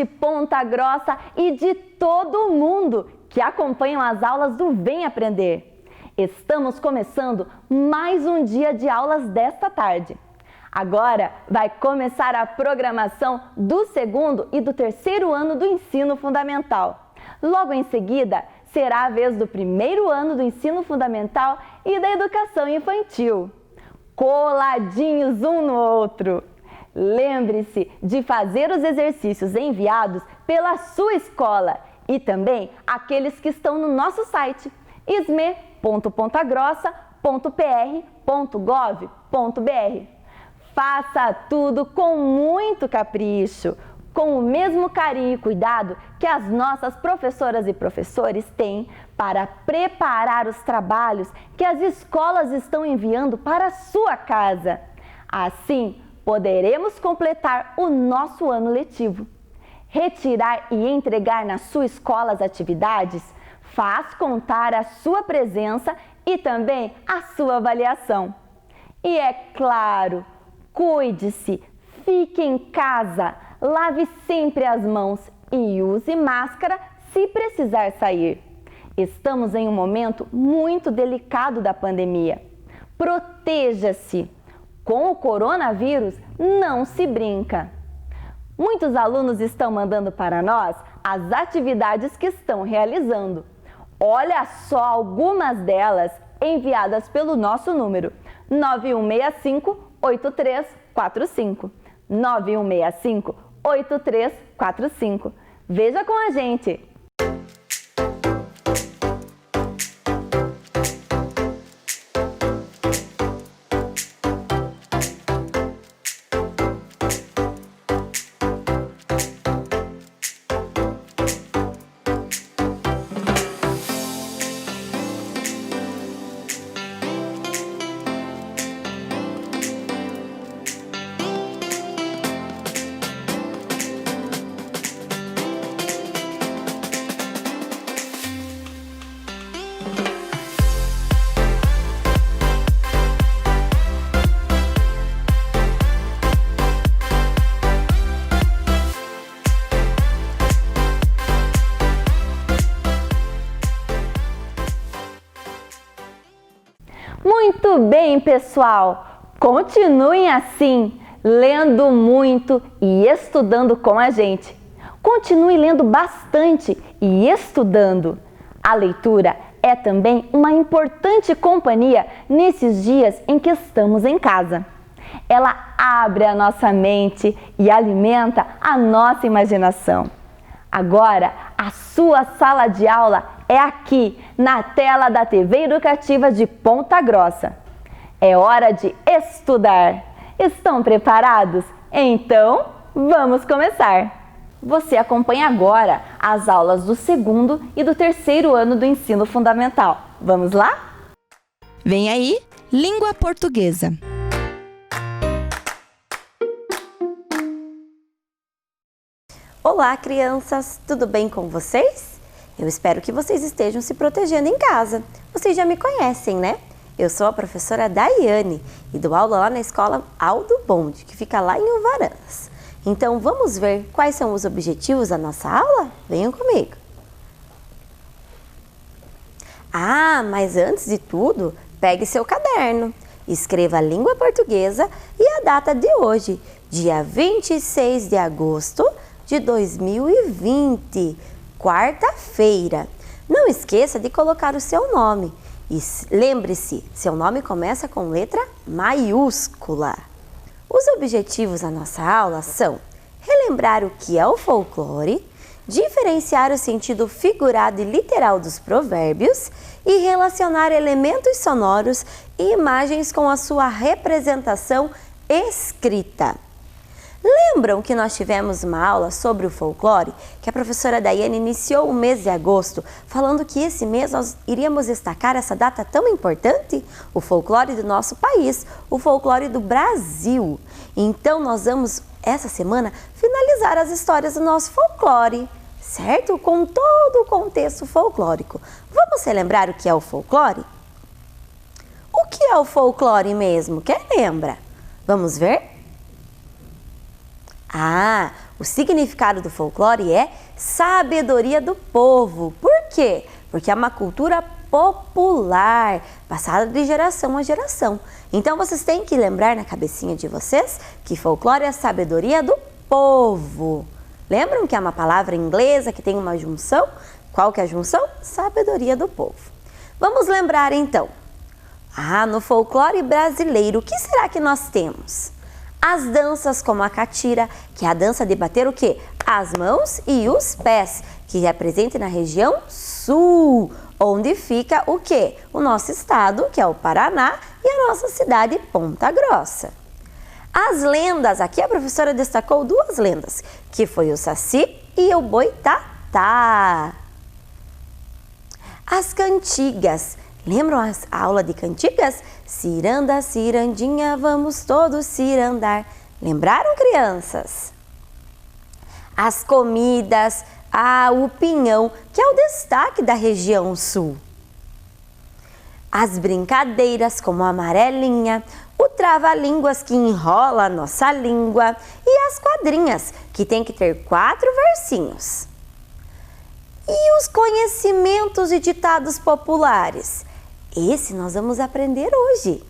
de Ponta Grossa e de todo o mundo que acompanham as aulas do Vem Aprender. Estamos começando mais um dia de aulas desta tarde. Agora vai começar a programação do segundo e do terceiro ano do ensino fundamental. Logo em seguida, será a vez do primeiro ano do ensino fundamental e da educação infantil. Coladinhos um no outro! Lembre-se de fazer os exercícios enviados pela sua escola e também aqueles que estão no nosso site isme.pontagrossa.pr.gov.br. Faça tudo com muito capricho, com o mesmo carinho e cuidado que as nossas professoras e professores têm para preparar os trabalhos que as escolas estão enviando para a sua casa. Assim, poderemos completar o nosso ano letivo. Retirar e entregar na sua escola as atividades faz contar a sua presença e também a sua avaliação. E é claro, cuide-se, fique em casa, lave sempre as mãos e use máscara se precisar sair. Estamos em um momento muito delicado da pandemia. Proteja-se! Com o coronavírus não se brinca. Muitos alunos estão mandando para nós as atividades que estão realizando. Olha só algumas delas enviadas pelo nosso número 9165-8345. 9165-8345. Veja com a gente! Muito bem, pessoal! Continuem assim, lendo muito e estudando com a gente. Continue lendo bastante e estudando. A leitura é também uma importante companhia nesses dias em que estamos em casa. Ela abre a nossa mente e alimenta a nossa imaginação. Agora, a sua sala de aula é aqui, na tela da TV Educativa de Ponta Grossa. É hora de estudar. Estão preparados? Então, vamos começar! Você acompanha agora as aulas do segundo e do terceiro ano do ensino fundamental. Vamos lá? Vem aí, língua portuguesa. Olá, crianças! Tudo bem com vocês? Eu espero que vocês estejam se protegendo em casa. Vocês já me conhecem, né? Eu sou a professora Daiane e dou aula lá na escola Aldo Bonde, que fica lá em Uvaranas. Então, vamos ver quais são os objetivos da nossa aula? Venham comigo! Mas antes de tudo, pegue seu caderno, escreva a língua portuguesa e a data de hoje, dia 26 de agosto de 2020, quarta-feira. Não esqueça de colocar o seu nome e lembre-se, seu nome começa com letra maiúscula. Os objetivos da nossa aula são relembrar o que é o folclore, diferenciar o sentido figurado e literal dos provérbios e relacionar elementos sonoros e imagens com a sua representação escrita. Lembram que nós tivemos uma aula sobre o folclore, que a professora Daiane iniciou o mês de agosto, falando que esse mês nós iríamos destacar essa data tão importante? O folclore do nosso país, o folclore do Brasil. Então nós vamos, essa semana, finalizar as histórias do nosso folclore, certo? Com todo o contexto folclórico. Vamos relembrar o que é o folclore? O que é o folclore mesmo? Quem lembra? Vamos ver? O significado do folclore é sabedoria do povo. Por quê? Porque é uma cultura popular, passada de geração a geração. Então vocês têm que lembrar na cabecinha de vocês que folclore é a sabedoria do povo. Lembram que é uma palavra inglesa que tem uma junção? Qual que é a junção? Sabedoria do povo. Vamos lembrar então. No folclore brasileiro, o que será que nós temos? As danças como a catira, que é a dança de bater o quê? As mãos e os pés, que é presente na região sul, onde fica o quê? O nosso estado, que é o Paraná, e a nossa cidade, Ponta Grossa. As lendas, aqui a professora destacou duas lendas, que foi o Saci e o Boitatá. As cantigas, lembram a aula de cantigas? Ciranda, cirandinha, vamos todos cirandar. Lembraram, crianças? As comidas, o pinhão, que é o destaque da região sul. As brincadeiras, como a amarelinha, o trava-línguas que enrola a nossa língua e as quadrinhas, que tem que ter 4 versinhos. E os conhecimentos e ditados populares? Esse nós vamos aprender hoje.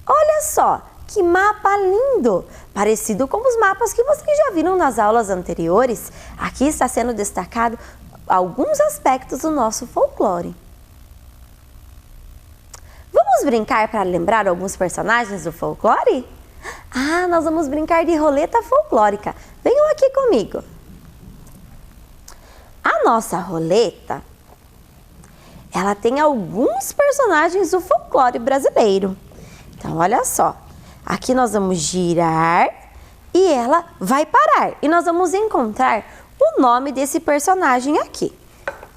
Olha só, que mapa lindo! Parecido com os mapas que vocês já viram nas aulas anteriores. Aqui está sendo destacado alguns aspectos do nosso folclore. Vamos brincar para lembrar alguns personagens do folclore? Nós vamos brincar de roleta folclórica. Venham aqui comigo. A nossa roleta, ela tem alguns personagens do folclore brasileiro. Então, olha só. Aqui nós vamos girar e ela vai parar. E nós vamos encontrar o nome desse personagem aqui.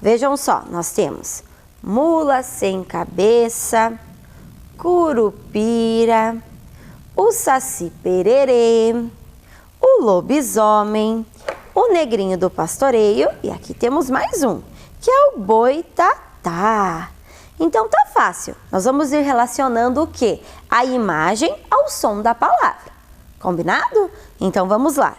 Vejam só, nós temos mula sem cabeça, curupira, o Saci Pererê, o lobisomem, o negrinho do pastoreio e aqui temos mais um, que é o Boitatá. Então tá fácil, nós vamos ir relacionando o quê? A imagem ao som da palavra, combinado? Então vamos lá.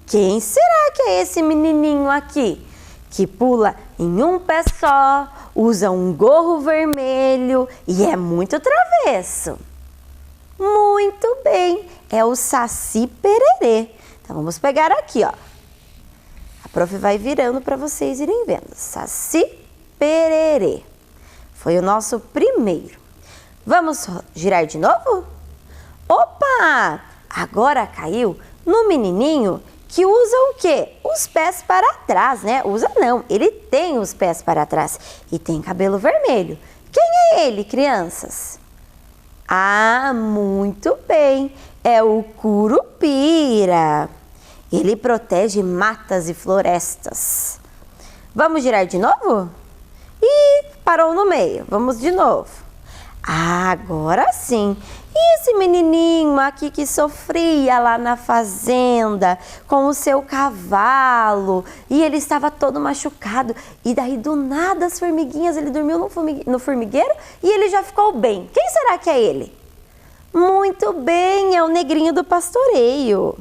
Quem será que é esse menininho aqui? Que pula em um pé só, usa um gorro vermelho e é muito travesso. Muito bem, é o Saci Pererê. Então vamos pegar aqui, ó. A prof vai virando para vocês irem vendo. Saci Pererê. Foi o nosso primeiro. Vamos girar de novo? Opa! Agora caiu no menininho que usa o quê? Os pés para trás, né? Usa não, ele tem os pés para trás e tem cabelo vermelho. Quem é ele, crianças? Muito bem, é o curupira. Ele protege matas e florestas. Vamos girar de novo? Ih, parou no meio. Vamos de novo. Agora sim. E esse menininho aqui que sofria lá na fazenda com o seu cavalo e ele estava todo machucado e daí do nada as formiguinhas, ele dormiu no formigueiro e ele já ficou bem. Quem será que é ele? Muito bem, é o negrinho do pastoreio.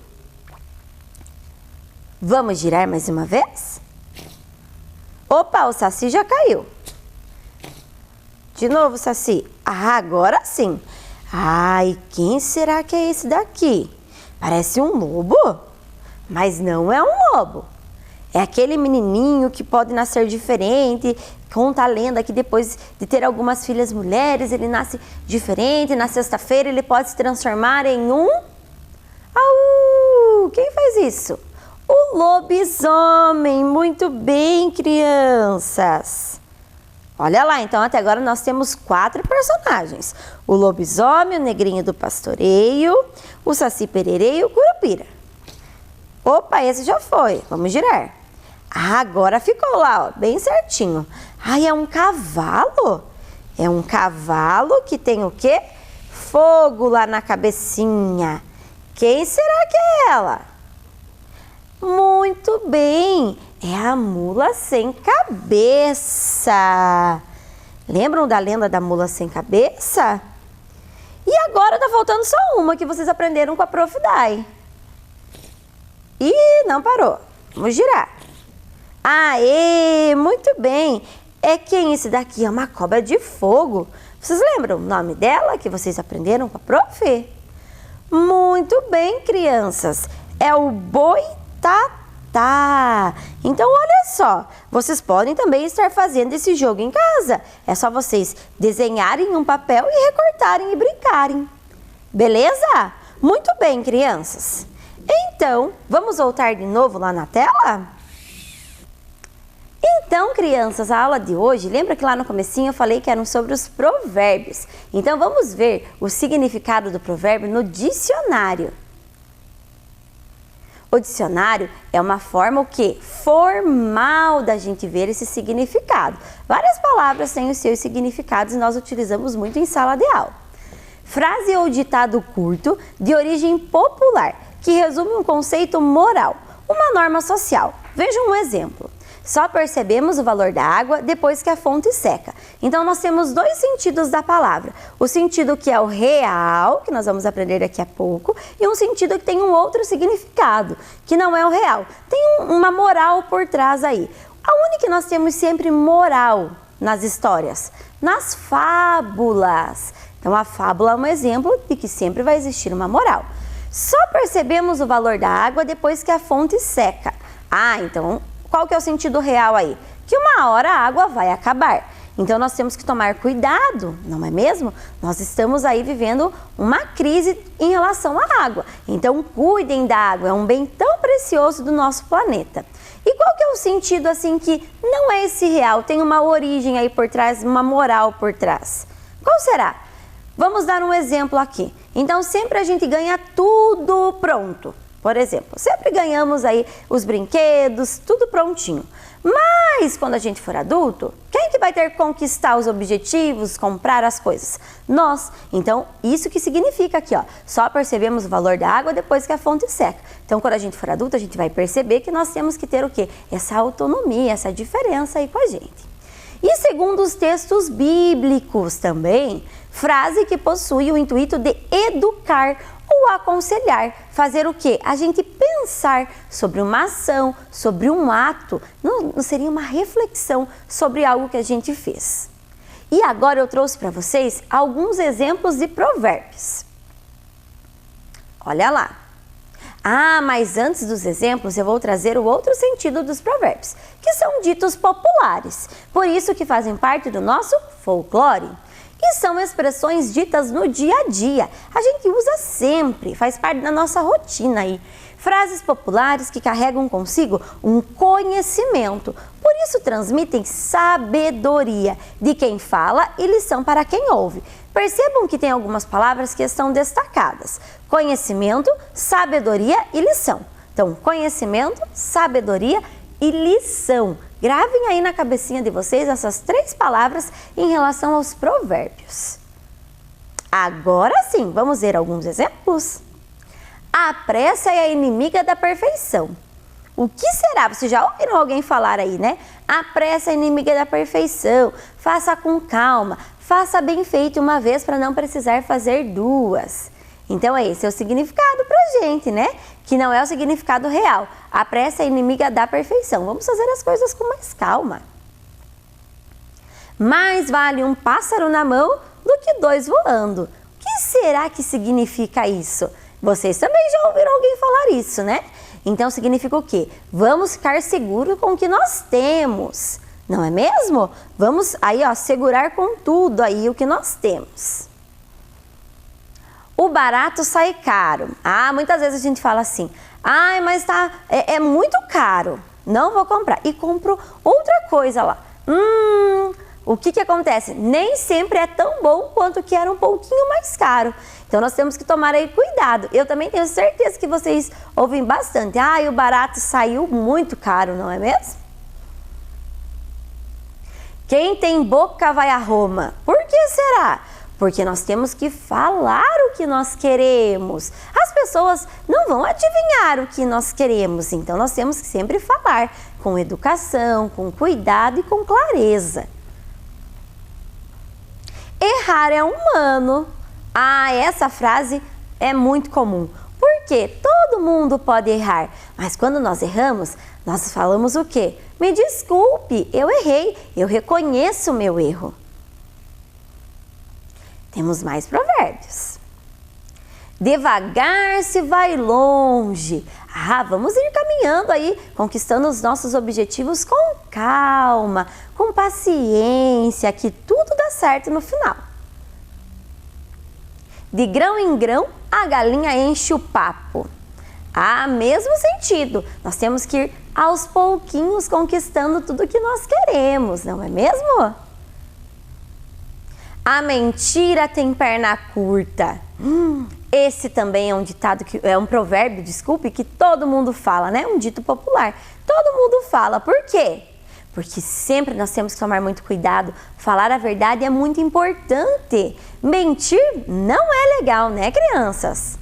Vamos girar mais uma vez? Opa, o Saci já caiu. De novo, Saci. Agora sim. E quem será que é esse daqui? Parece um lobo, mas não é um lobo. É aquele menininho que pode nascer diferente. Conta a lenda que depois de ter algumas filhas mulheres, ele nasce diferente. Na sexta-feira ele pode se transformar em um... Quem faz isso? O lobisomem. Muito bem, crianças. Olha lá, então até agora nós temos 4 personagens. O lobisomem, o negrinho do pastoreio, o Saci Pererê e o curupira. Opa, esse já foi. Vamos girar. Agora ficou lá, ó, bem certinho. É um cavalo. É um cavalo que tem o quê? Fogo lá na cabecinha. Quem será que é ela? Muito bem, é a mula sem cabeça. Lembram da lenda da mula sem cabeça? E agora tá faltando só uma que vocês aprenderam com a Prof. Dai. Ih, não parou. Vamos girar. Aê, muito bem. É quem esse daqui? É uma cobra de fogo. Vocês lembram o nome dela que vocês aprenderam com a Prof? Muito bem, crianças. É o boitatá. Então, olha só. Vocês podem também estar fazendo esse jogo em casa. É só vocês desenharem um papel e recortarem e brincarem. Beleza? Muito bem, crianças. Então, vamos voltar de novo lá na tela? Então, crianças, a aula de hoje, lembra que lá no comecinho eu falei que eram sobre os provérbios? Então, vamos ver o significado do provérbio no dicionário. O dicionário é uma forma o quê? Formal da gente ver esse significado. Várias palavras têm os seus significados e nós utilizamos muito em sala de aula. Frase ou ditado curto de origem popular, que resume um conceito moral, uma norma social. Veja um exemplo. Só percebemos o valor da água depois que a fonte seca. Então, nós temos dois sentidos da palavra. O sentido que é o real, que nós vamos aprender daqui a pouco, e um sentido que tem um outro significado, que não é o real. Tem uma moral por trás aí. Aonde que nós temos sempre moral nas histórias? Nas fábulas. Então, a fábula é um exemplo de que sempre vai existir uma moral. Só percebemos o valor da água depois que a fonte seca. Então, qual que é o sentido real aí? Que uma hora a água vai acabar. Então, nós temos que tomar cuidado, não é mesmo? Nós estamos aí vivendo uma crise em relação à água. Então, cuidem da água, é um bem tão precioso do nosso planeta. E qual que é o sentido assim que não é esse real, tem uma origem aí por trás, uma moral por trás? Qual será? Vamos dar um exemplo aqui. Então, sempre a gente ganha tudo pronto. Por exemplo, sempre ganhamos aí os brinquedos, tudo prontinho. Mas quando a gente for adulto, quem que vai ter que conquistar os objetivos, comprar as coisas? Nós. Então, isso que significa aqui, ó. Só percebemos o valor da água depois que a fonte seca. Então, quando a gente for adulto, a gente vai perceber que nós temos que ter o quê? Essa autonomia, essa diferença aí com a gente. E segundo os textos bíblicos também, frase que possui o intuito de educar ou aconselhar, fazer o quê? A gente pensar sobre uma ação, sobre um ato, não seria uma reflexão sobre algo que a gente fez. E agora eu trouxe para vocês alguns exemplos de provérbios. Olha lá. Mas antes dos exemplos eu vou trazer o outro sentido dos provérbios, que são ditos populares, por isso que fazem parte do nosso folclore. E são expressões ditas no dia a dia. A gente usa sempre, faz parte da nossa rotina aí. Frases populares que carregam consigo um conhecimento. Por isso transmitem sabedoria de quem fala e lição para quem ouve. Percebam que tem algumas palavras que estão destacadas. Conhecimento, sabedoria e lição. Então, conhecimento, sabedoria e lição. Gravem aí na cabecinha de vocês essas três palavras em relação aos provérbios. Agora sim, vamos ver alguns exemplos? A pressa é a inimiga da perfeição. O que será? Vocês já ouviram alguém falar aí, né? A pressa é inimiga da perfeição. Faça com calma, faça bem feito uma vez para não precisar fazer duas. Então, esse é o significado pra gente, né? Que não é o significado real. A pressa é inimiga da perfeição. Vamos fazer as coisas com mais calma. Mais vale um pássaro na mão do que dois voando. O que será que significa isso? Vocês também já ouviram alguém falar isso, né? Então, significa o quê? Vamos ficar seguros com o que nós temos. Não é mesmo? Vamos aí, ó, segurar com tudo aí o que nós temos. O barato sai caro. Muitas vezes a gente fala assim, mas é muito caro, não vou comprar. E compro outra coisa lá. O que acontece? Nem sempre é tão bom quanto que era um pouquinho mais caro. Então, nós temos que tomar aí cuidado. Eu também tenho certeza que vocês ouvem bastante. O barato saiu muito caro, não é mesmo? Quem tem boca vai a Roma. Por que será? Porque nós temos que falar o que nós queremos. As pessoas não vão adivinhar o que nós queremos, então nós temos que sempre falar com educação, com cuidado e com clareza. Errar é humano. Ah, essa frase é muito comum. Porque todo mundo pode errar, mas quando nós erramos, nós falamos o quê? Me desculpe, eu errei, eu reconheço o meu erro. Temos mais provérbios. Devagar se vai longe. Ah, vamos ir caminhando aí, conquistando os nossos objetivos com calma, com paciência, que tudo dá certo no final. De grão em grão, a galinha enche o papo. Ah, mesmo sentido. Nós temos que ir aos pouquinhos conquistando tudo que nós queremos, não é mesmo? A mentira tem perna curta. Esse também é um ditado, é um provérbio, desculpe, que todo mundo fala, né? Um dito popular. Todo mundo fala. Por quê? Porque sempre nós temos que tomar muito cuidado. Falar a verdade é muito importante. Mentir não é legal, né, crianças?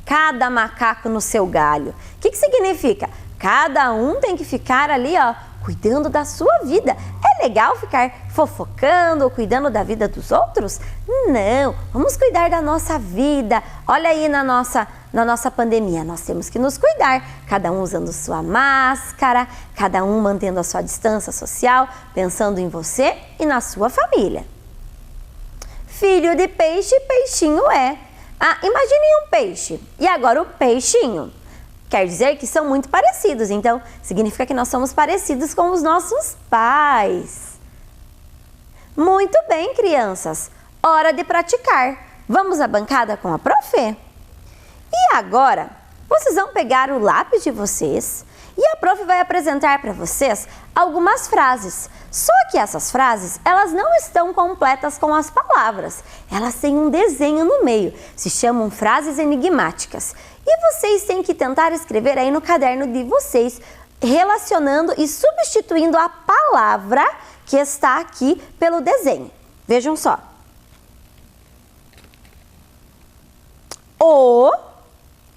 Cada macaco no seu galho. O que significa? Cada um tem que ficar ali, ó, cuidando da sua vida. É legal ficar fofocando ou cuidando da vida dos outros? Não, vamos cuidar da nossa vida. Olha aí na nossa pandemia, nós temos que nos cuidar. Cada um usando sua máscara, cada um mantendo a sua distância social, pensando em você e na sua família. Filho de peixe, peixinho é. Ah, imagine um peixe e agora o peixinho. Quer dizer que são muito parecidos, então significa que nós somos parecidos com os nossos pais. Muito bem, crianças, hora de praticar. Vamos à bancada com a prof? E agora, vocês vão pegar o lápis de vocês e a prof vai apresentar para vocês algumas frases. Só que essas frases, elas não estão completas com as palavras. Elas têm um desenho no meio. Se chamam frases enigmáticas. E vocês têm que tentar escrever aí no caderno de vocês, relacionando e substituindo a palavra que está aqui pelo desenho. Vejam só.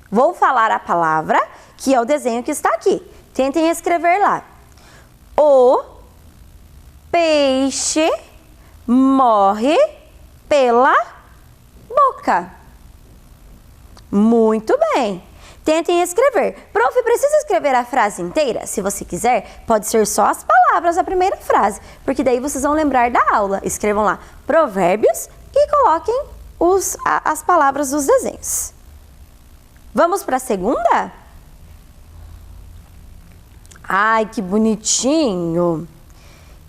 Vou falar a palavra, que é o desenho que está aqui. Tentem escrever lá. O peixe morre pela boca. Muito bem. Tentem escrever. Prof, precisa escrever a frase inteira? Se você quiser, pode ser só as palavras da primeira frase, porque daí vocês vão lembrar da aula. Escrevam lá provérbios e coloquem as palavras dos desenhos. Vamos para a segunda? Ai, que bonitinho!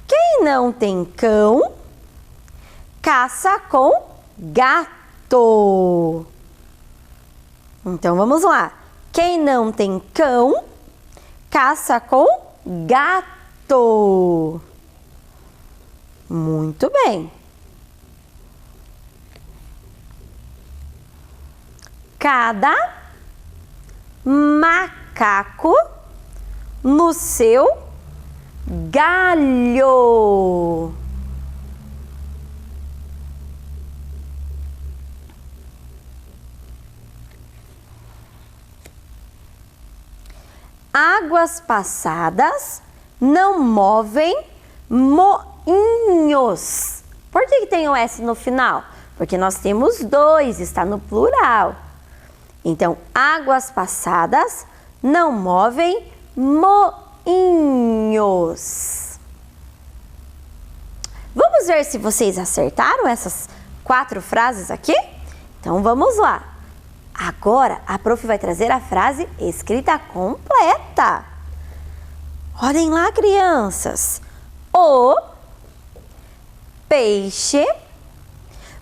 Quem não tem cão, caça com gato. Então, vamos lá. Quem não tem cão, caça com gato. Muito bem. Cada macaco no seu galho. Águas passadas não movem moinhos. Por que tem o S no final? Porque nós temos dois, está no plural. Então, águas passadas não movem moinhos. Vamos ver se vocês acertaram essas 4 frases aqui? Então, vamos lá. Agora, a prof vai trazer a frase escrita completa. Olhem lá, crianças. O peixe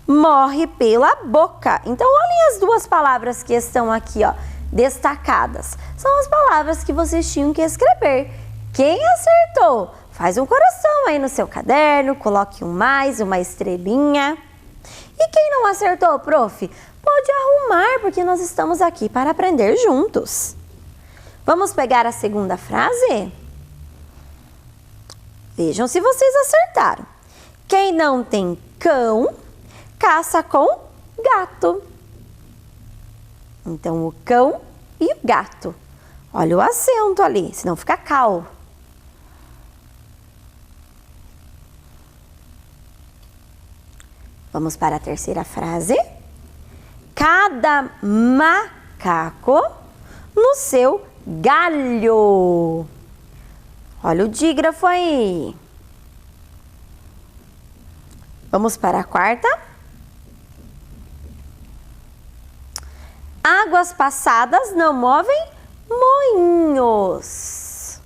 morre pela boca. Então, olhem as 2 palavras que estão aqui, ó, destacadas. São as palavras que vocês tinham que escrever. Quem acertou? Faz um coração aí no seu caderno, coloque um mais, uma estrelinha. E quem não acertou, prof? Pode arrumar, porque nós estamos aqui para aprender juntos. Vamos pegar a segunda frase? Vejam se vocês acertaram. Quem não tem cão, caça com gato. Então, o cão e o gato. Olha o acento ali, senão fica cal. Vamos para a terceira frase. Cada macaco no seu galho. Olha o dígrafo aí. Vamos para a quarta. Águas passadas não movem moinhos.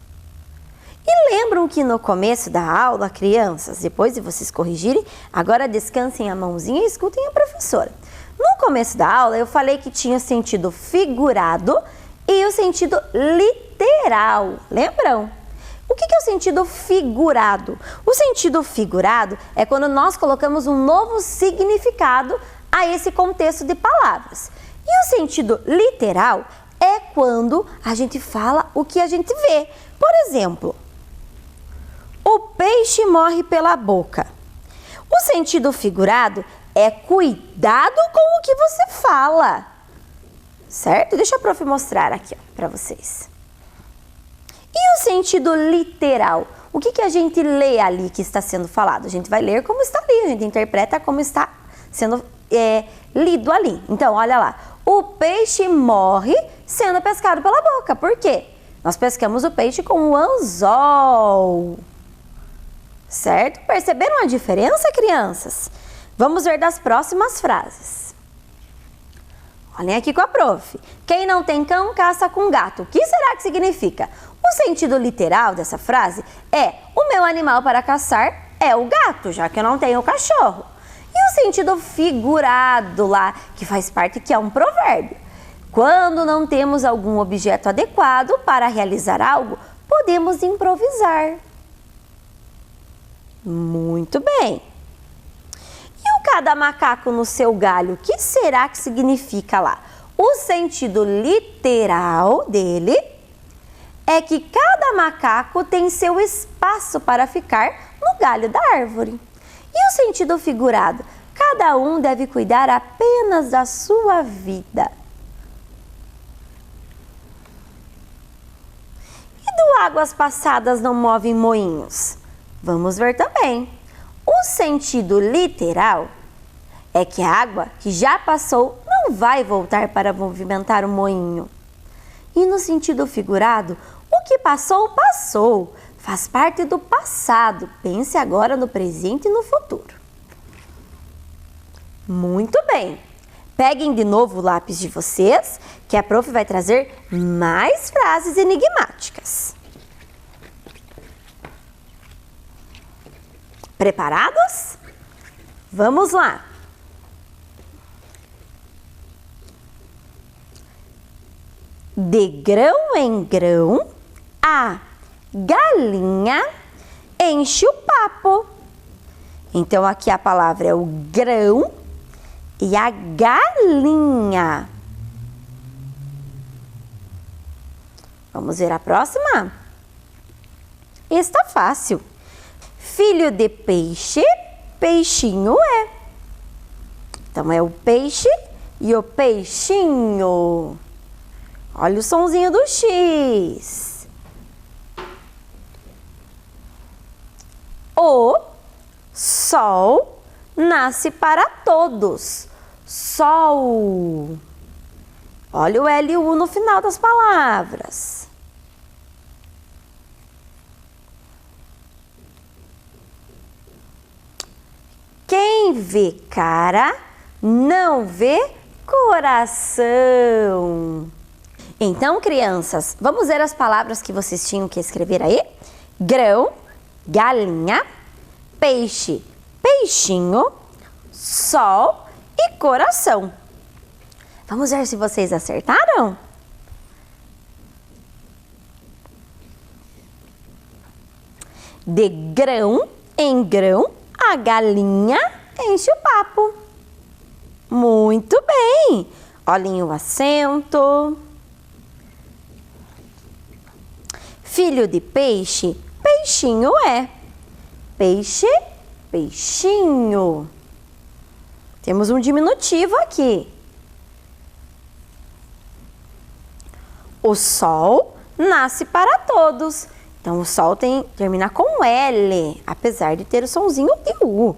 E lembram que no começo da aula, crianças, depois de vocês corrigirem, agora descansem a mãozinha e escutem a professora. No começo da aula, eu falei que tinha o sentido figurado e o sentido literal. Lembram? O que é o sentido figurado? O sentido figurado é quando nós colocamos um novo significado a esse contexto de palavras. E o sentido literal é quando a gente fala o que a gente vê. Por exemplo, o peixe morre pela boca. O sentido figurado é cuidado com o que você fala. Certo? Deixa a prof mostrar aqui para vocês. E o sentido literal? O que a gente lê ali que está sendo falado? A gente vai ler como está ali, a gente interpreta como está sendo lido ali. Então, olha lá. O peixe morre sendo pescado pela boca. Por quê? Nós pescamos o peixe com o anzol. Certo? Perceberam a diferença, crianças? Vamos ver das próximas frases. Olhem aqui com a prof. Quem não tem cão, caça com gato. O que será que significa? O sentido literal dessa frase é: o meu animal para caçar é o gato, já que eu não tenho cachorro. E o sentido figurado lá, que faz parte, que é um provérbio. Quando não temos algum objeto adequado para realizar algo, podemos improvisar. Muito bem. E o cada macaco no seu galho, o que será que significa lá? O sentido literal dele é que cada macaco tem seu espaço para ficar no galho da árvore. E o sentido figurado? Cada um deve cuidar apenas da sua vida. E do águas passadas não movem moinhos? Vamos ver também. O sentido literal é que a água que já passou não vai voltar para movimentar o moinho. E no sentido figurado, o que passou, passou. Faz parte do passado. Pense agora no presente e no futuro. Muito bem. Peguem de novo o lápis de vocês, que a prof vai trazer mais frases enigmáticas. Preparados? Vamos lá. De grão em grão, a galinha enche o papo. Então, aqui a palavra é o grão e a galinha. Vamos ver a próxima? Está fácil. Filho de peixe, peixinho é. Então, é o peixe e o peixinho. Olha o sonzinho do X. O sol nasce para todos. Sol. Olha o L e o U no final das palavras. Quem vê cara, não vê coração. Então, crianças, vamos ver as palavras que vocês tinham que escrever aí? Grão, galinha, peixe, peixinho, sol e coração. Vamos ver se vocês acertaram? De grão em grão, a galinha enche o papo. Muito bem! Olhem o acento. Filho de peixe, peixinho é. Peixe, peixinho. Temos um diminutivo aqui. O sol nasce para todos. Então, o sol termina com L, apesar de ter o sonzinho de U.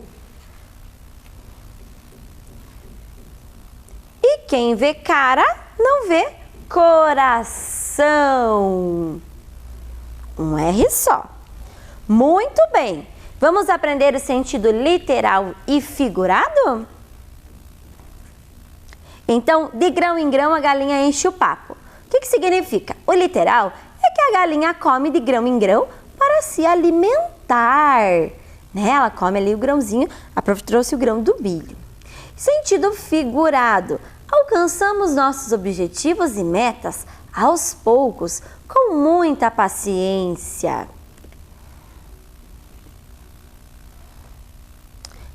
quem vê cara não vê coração. Um R só. Muito bem. Vamos aprender o sentido literal e figurado? Então, de grão em grão a galinha enche o papo. O que significa? O literal é que a galinha come de grão em grão para se alimentar. Né? Ela come ali o grãozinho, a prof trouxe o grão do milho. Sentido figurado. Alcançamos nossos objetivos e metas aos poucos, com muita paciência.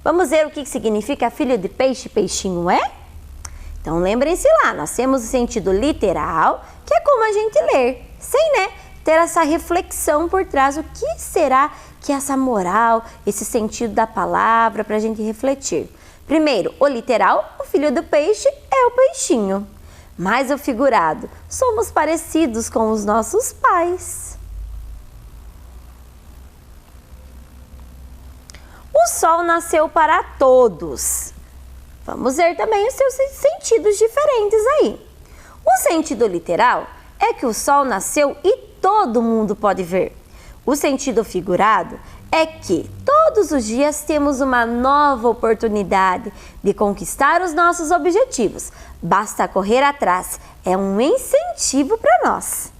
Vamos ver o que significa filho de peixe, peixinho é? Então lembrem-se lá, nós temos o sentido literal, que é como a gente ler, sem ter essa reflexão por trás, o que será que é essa moral, esse sentido da palavra para a gente refletir. Primeiro, o literal, o filho do peixe é o peixinho. Mas o figurado, somos parecidos com os nossos pais. O sol nasceu para todos. Vamos ver também os seus sentidos diferentes aí. O sentido literal é que o sol nasceu e todo mundo pode ver. O sentido figurado é que todos os dias temos uma nova oportunidade de conquistar os nossos objetivos. Basta correr atrás, é um incentivo para nós.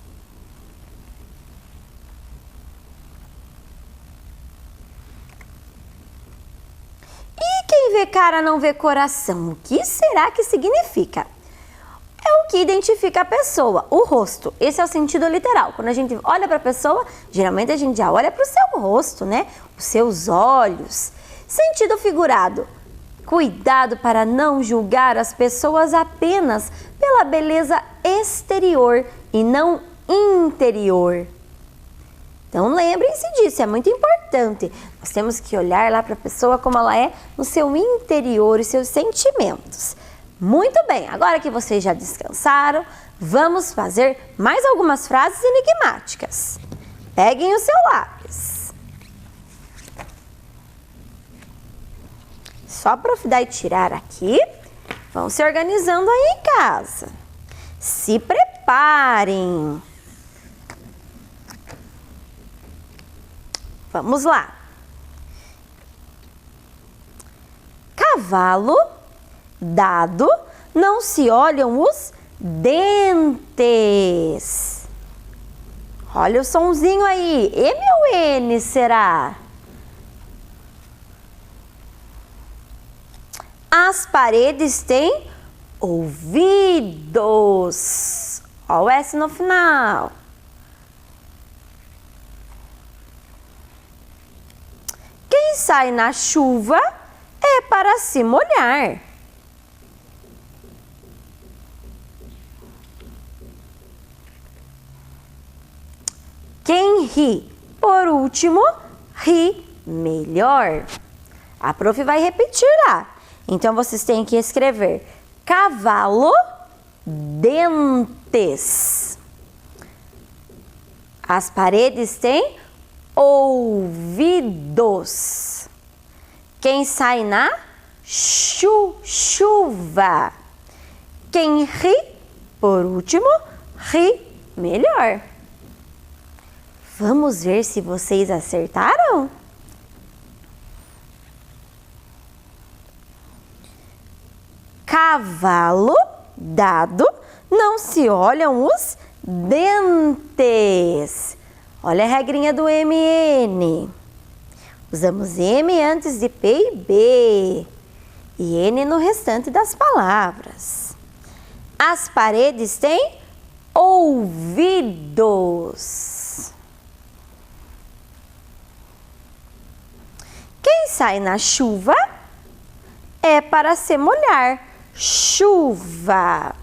E quem vê cara não vê coração, o que será que significa? É o que identifica a pessoa, o rosto. Esse é o sentido literal. Quando a gente olha para a pessoa, geralmente a gente já olha para o seu rosto, né? Os seus olhos. Sentido figurado. Cuidado para não julgar as pessoas apenas pela beleza exterior e não interior. Então lembrem-se disso, é muito importante. Nós temos que olhar lá para a pessoa como ela é no seu interior e seus sentimentos. Muito bem, agora que vocês já descansaram, vamos fazer mais algumas frases enigmáticas. Peguem o seu lápis. Só para dar e tirar aqui, vão se organizando aí em casa. Se preparem. Vamos lá. Cavalo, dado, não se olham os dentes. Olha o sonzinho aí. M ou N será? As paredes têm ouvidos. Olha o S no final. Quem sai na chuva é para se molhar. Quem ri, por último, ri melhor. A prof vai repetir lá. Então, vocês têm que escrever cavalo, dentes. As paredes têm ouvidos. Quem sai na chuva. Quem ri, por último, ri melhor. Vamos ver se vocês acertaram? Cavalo, dado, não se olham os dentes. Olha a regrinha do MN. Usamos M antes de P e B e N no restante das palavras. As paredes têm ouvidos. Quem sai na chuva é para se molhar. Chuva.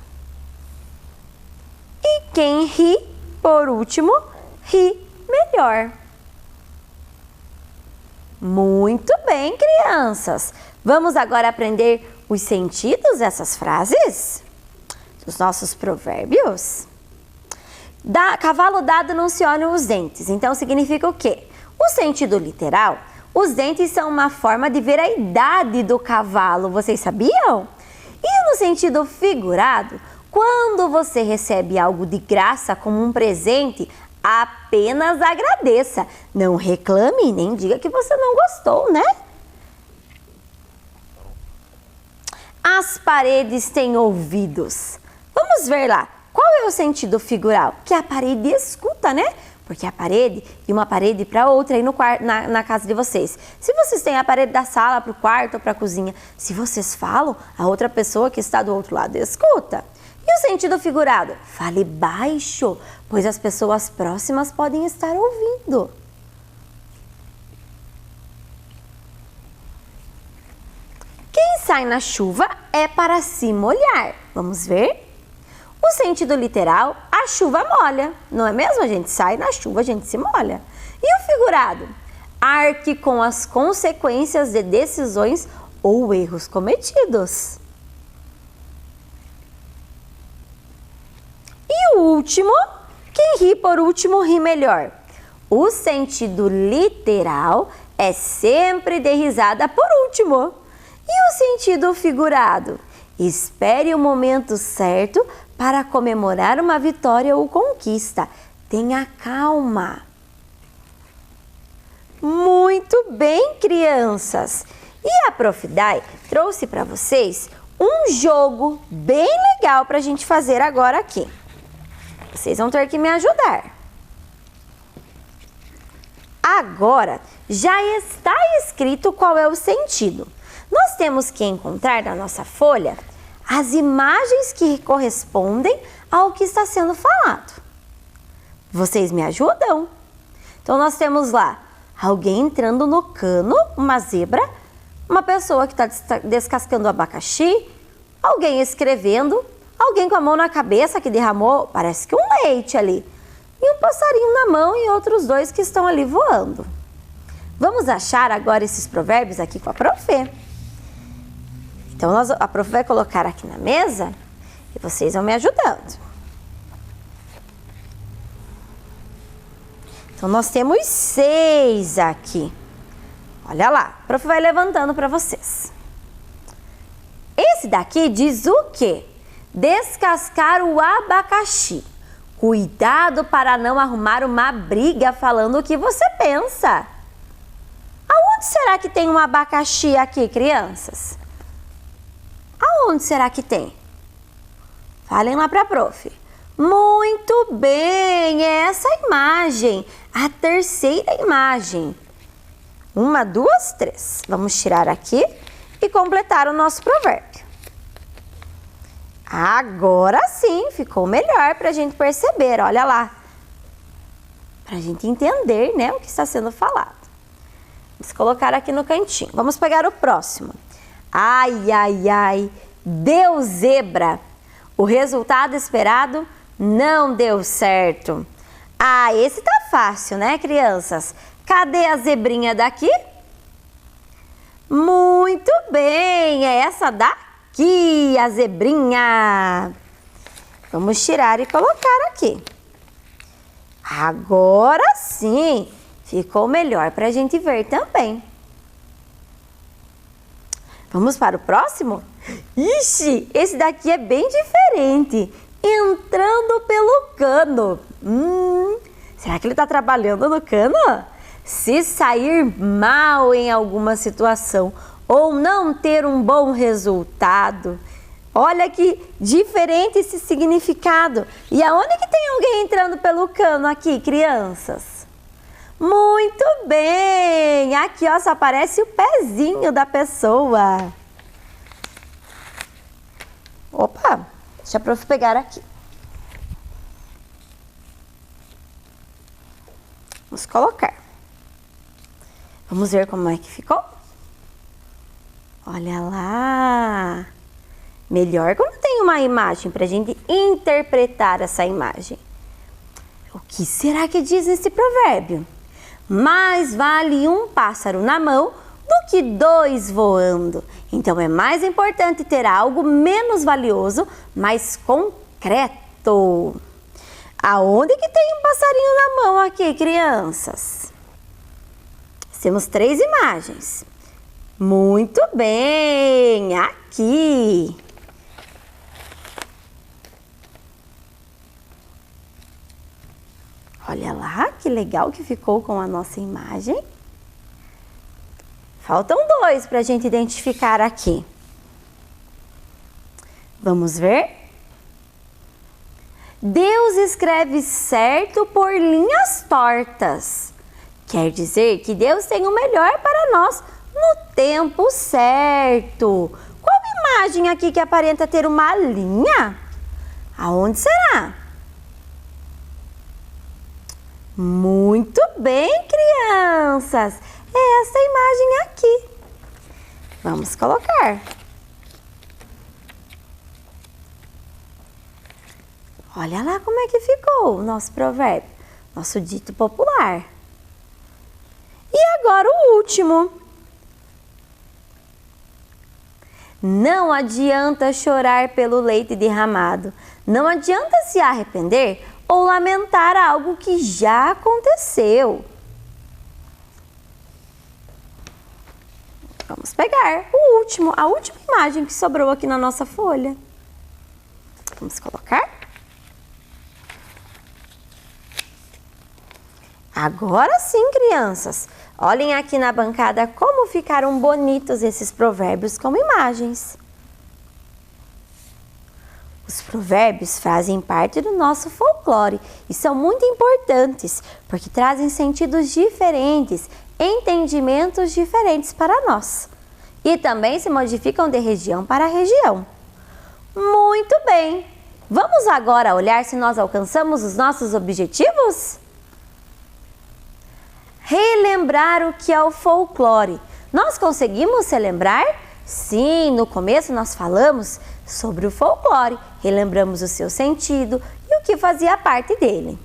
E quem ri, por último, ri melhor. Muito bem, crianças. Vamos agora aprender os sentidos dessas frases? Dos nossos provérbios? Cavalo dado não se olham os dentes. Então, significa o quê? O sentido literal, os dentes são uma forma de ver a idade do cavalo. Vocês sabiam? E no sentido figurado, quando você recebe algo de graça como um presente, apenas agradeça. Não reclame nem diga que você não gostou, né? As paredes têm ouvidos. Vamos ver lá. Qual é o sentido figural? Que a parede escuta, né? Porque a parede, de uma parede para outra aí no quarto, na casa de vocês. Se vocês têm a parede da sala para o quarto ou para a cozinha, se vocês falam, a outra pessoa que está do outro lado escuta. E o sentido figurado? Fale baixo, pois as pessoas próximas podem estar ouvindo. Quem sai na chuva é para se molhar. Vamos ver? O sentido literal, a chuva molha. Não é mesmo? A gente sai na chuva, a gente se molha. E o figurado? Arque com as consequências de decisões ou erros cometidos. E o último, quem ri por último ri melhor. O sentido literal é sempre de risada por último. E o sentido figurado? Espere o momento certo para comemorar uma vitória ou conquista. Tenha calma. Muito bem, crianças! E a Prof. Dai trouxe para vocês um jogo bem legal para a gente fazer agora aqui. Vocês vão ter que me ajudar. Agora já está escrito qual é o sentido. Nós temos que encontrar na nossa folha as imagens que correspondem ao que está sendo falado. Vocês me ajudam? Então nós temos lá alguém entrando no cano, uma zebra, uma pessoa que está descascando o abacaxi, alguém escrevendo, alguém com a mão na cabeça que derramou, parece que um leite ali, e um passarinho na mão e outros dois que estão ali voando. Vamos achar agora esses provérbios aqui com a Prof. Então, a Prof vai colocar aqui na mesa e vocês vão me ajudando. Então, nós temos 6 aqui. Olha lá, a Prof vai levantando para vocês. Esse daqui diz o quê? Descascar o abacaxi. Cuidado para não arrumar uma briga falando o que você pensa. Aonde será que tem um abacaxi aqui, crianças? Aonde será que tem? Falem lá para a Prof. Muito bem, é essa imagem, a terceira imagem. 1, 2, 3. Vamos tirar aqui e completar o nosso provérbio. Agora sim, ficou melhor para a gente perceber, olha lá. Para a gente entender, né, o que está sendo falado. Vamos colocar aqui no cantinho. Vamos pegar o próximo. Ai, ai, ai, deu zebra. O resultado esperado não deu certo. Ah, esse tá fácil, né, crianças? Cadê a zebrinha daqui? Muito bem, é essa daqui, a zebrinha. Vamos tirar e colocar aqui. Agora sim, ficou melhor para a gente ver também. Vamos para o próximo? Ixi, esse daqui é bem diferente. Entrando pelo cano. Será que ele está trabalhando no cano? Se sair mal em alguma situação ou não ter um bom resultado. Olha que diferente esse significado. E aonde que tem alguém entrando pelo cano aqui, crianças? Muito bem! Aqui, ó, só aparece o pezinho da pessoa. Opa, deixa a Prof pegar aqui. Vamos colocar. Vamos ver como é que ficou? Olha lá! Melhor quando tem uma imagem para a gente interpretar essa imagem. O que será que diz esse provérbio? Mais vale um pássaro na mão do que 2 voando. Então é mais importante ter algo menos valioso, mas concreto. Aonde que tem um passarinho na mão aqui, crianças? Temos 3 imagens. Muito bem, aqui. Olha lá, que legal que ficou com a nossa imagem. Faltam 2 para a gente identificar aqui. Vamos ver? Deus escreve certo por linhas tortas. Quer dizer que Deus tem o melhor para nós no tempo certo. Qual imagem aqui que aparenta ter uma linha? Aonde será? Muito bem, crianças! É essa imagem aqui. Vamos colocar. Olha lá como é que ficou o nosso provérbio, nosso dito popular. E agora o último. Não adianta chorar pelo leite derramado. Não adianta se arrepender ou lamentar algo que já aconteceu. Vamos pegar a última imagem que sobrou aqui na nossa folha. Vamos colocar. Agora sim, crianças, olhem aqui na bancada como ficaram bonitos esses provérbios como imagens. Os provérbios fazem parte do nosso folclore e são muito importantes porque trazem sentidos diferentes, entendimentos diferentes para nós. E também se modificam de região para região. Muito bem! Vamos agora olhar se nós alcançamos os nossos objetivos? Relembrar o que é o folclore. Nós conseguimos relembrar? Sim, no começo nós falamos sobre o folclore, relembramos o seu sentido e o que fazia parte dele.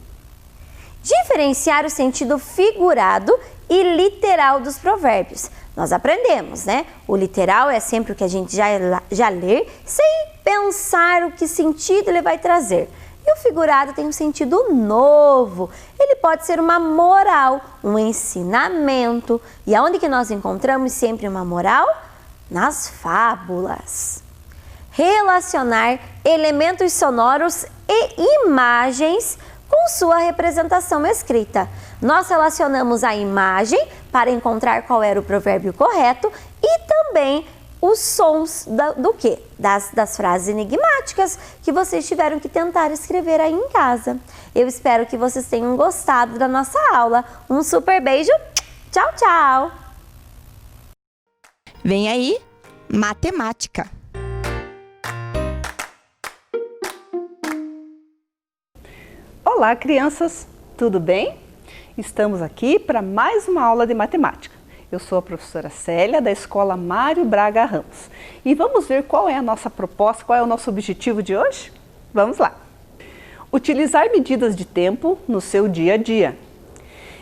Diferenciar o sentido figurado e literal dos provérbios. Nós aprendemos, né? O literal é sempre o que a gente já lê sem pensar o que sentido ele vai trazer. E o figurado tem um sentido novo. Ele pode ser uma moral, um ensinamento. E aonde que nós encontramos sempre uma moral? Nas fábulas. Relacionar elementos sonoros e imagens com sua representação escrita. Nós relacionamos a imagem para encontrar qual era o provérbio correto e também os sons do quê? Das frases enigmáticas que vocês tiveram que tentar escrever aí em casa. Eu espero que vocês tenham gostado da nossa aula. Um super beijo. Tchau, tchau. Vem aí, matemática. Olá, crianças, tudo bem? Estamos aqui para mais uma aula de matemática. Eu sou a professora Célia, da Escola Mário Braga Ramos. E vamos ver qual é a nossa proposta, qual é o nosso objetivo de hoje? Vamos lá! Utilizar medidas de tempo no seu dia a dia.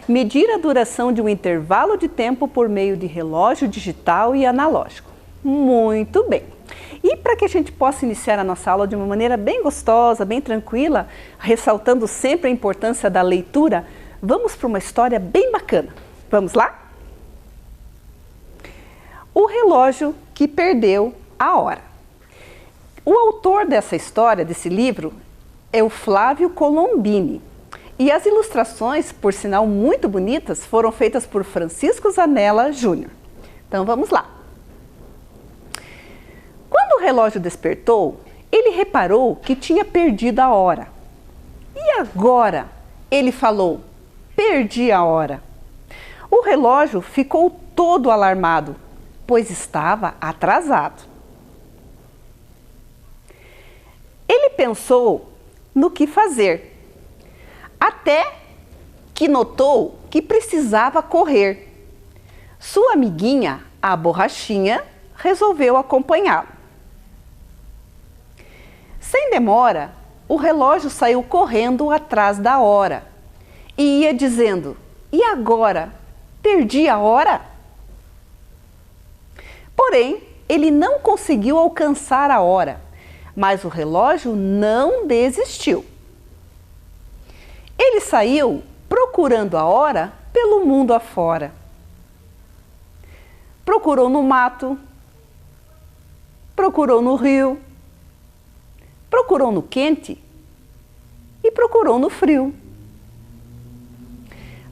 Medir a duração de um intervalo de tempo por meio de relógio digital e analógico. Muito bem! E para que a gente possa iniciar a nossa aula de uma maneira bem gostosa, bem tranquila, ressaltando sempre a importância da leitura, vamos para uma história bem bacana. Vamos lá? O relógio que perdeu a hora. O autor dessa história, desse livro, é o Flávio Colombini. E as ilustrações, por sinal muito bonitas, foram feitas por Francisco Zanella Júnior. Então vamos lá. Quando o relógio despertou, ele reparou que tinha perdido a hora. E agora? Ele falou, perdi a hora. O relógio ficou todo alarmado, pois estava atrasado. Ele pensou no que fazer, até que notou que precisava correr. Sua amiguinha, a borrachinha, resolveu acompanhá-lo. Sem demora, o relógio saiu correndo atrás da hora e ia dizendo, e agora? Perdi a hora? Porém, ele não conseguiu alcançar a hora, mas o relógio não desistiu. Ele saiu procurando a hora pelo mundo afora. Procurou no mato, procurou no rio, procurou no quente e procurou no frio.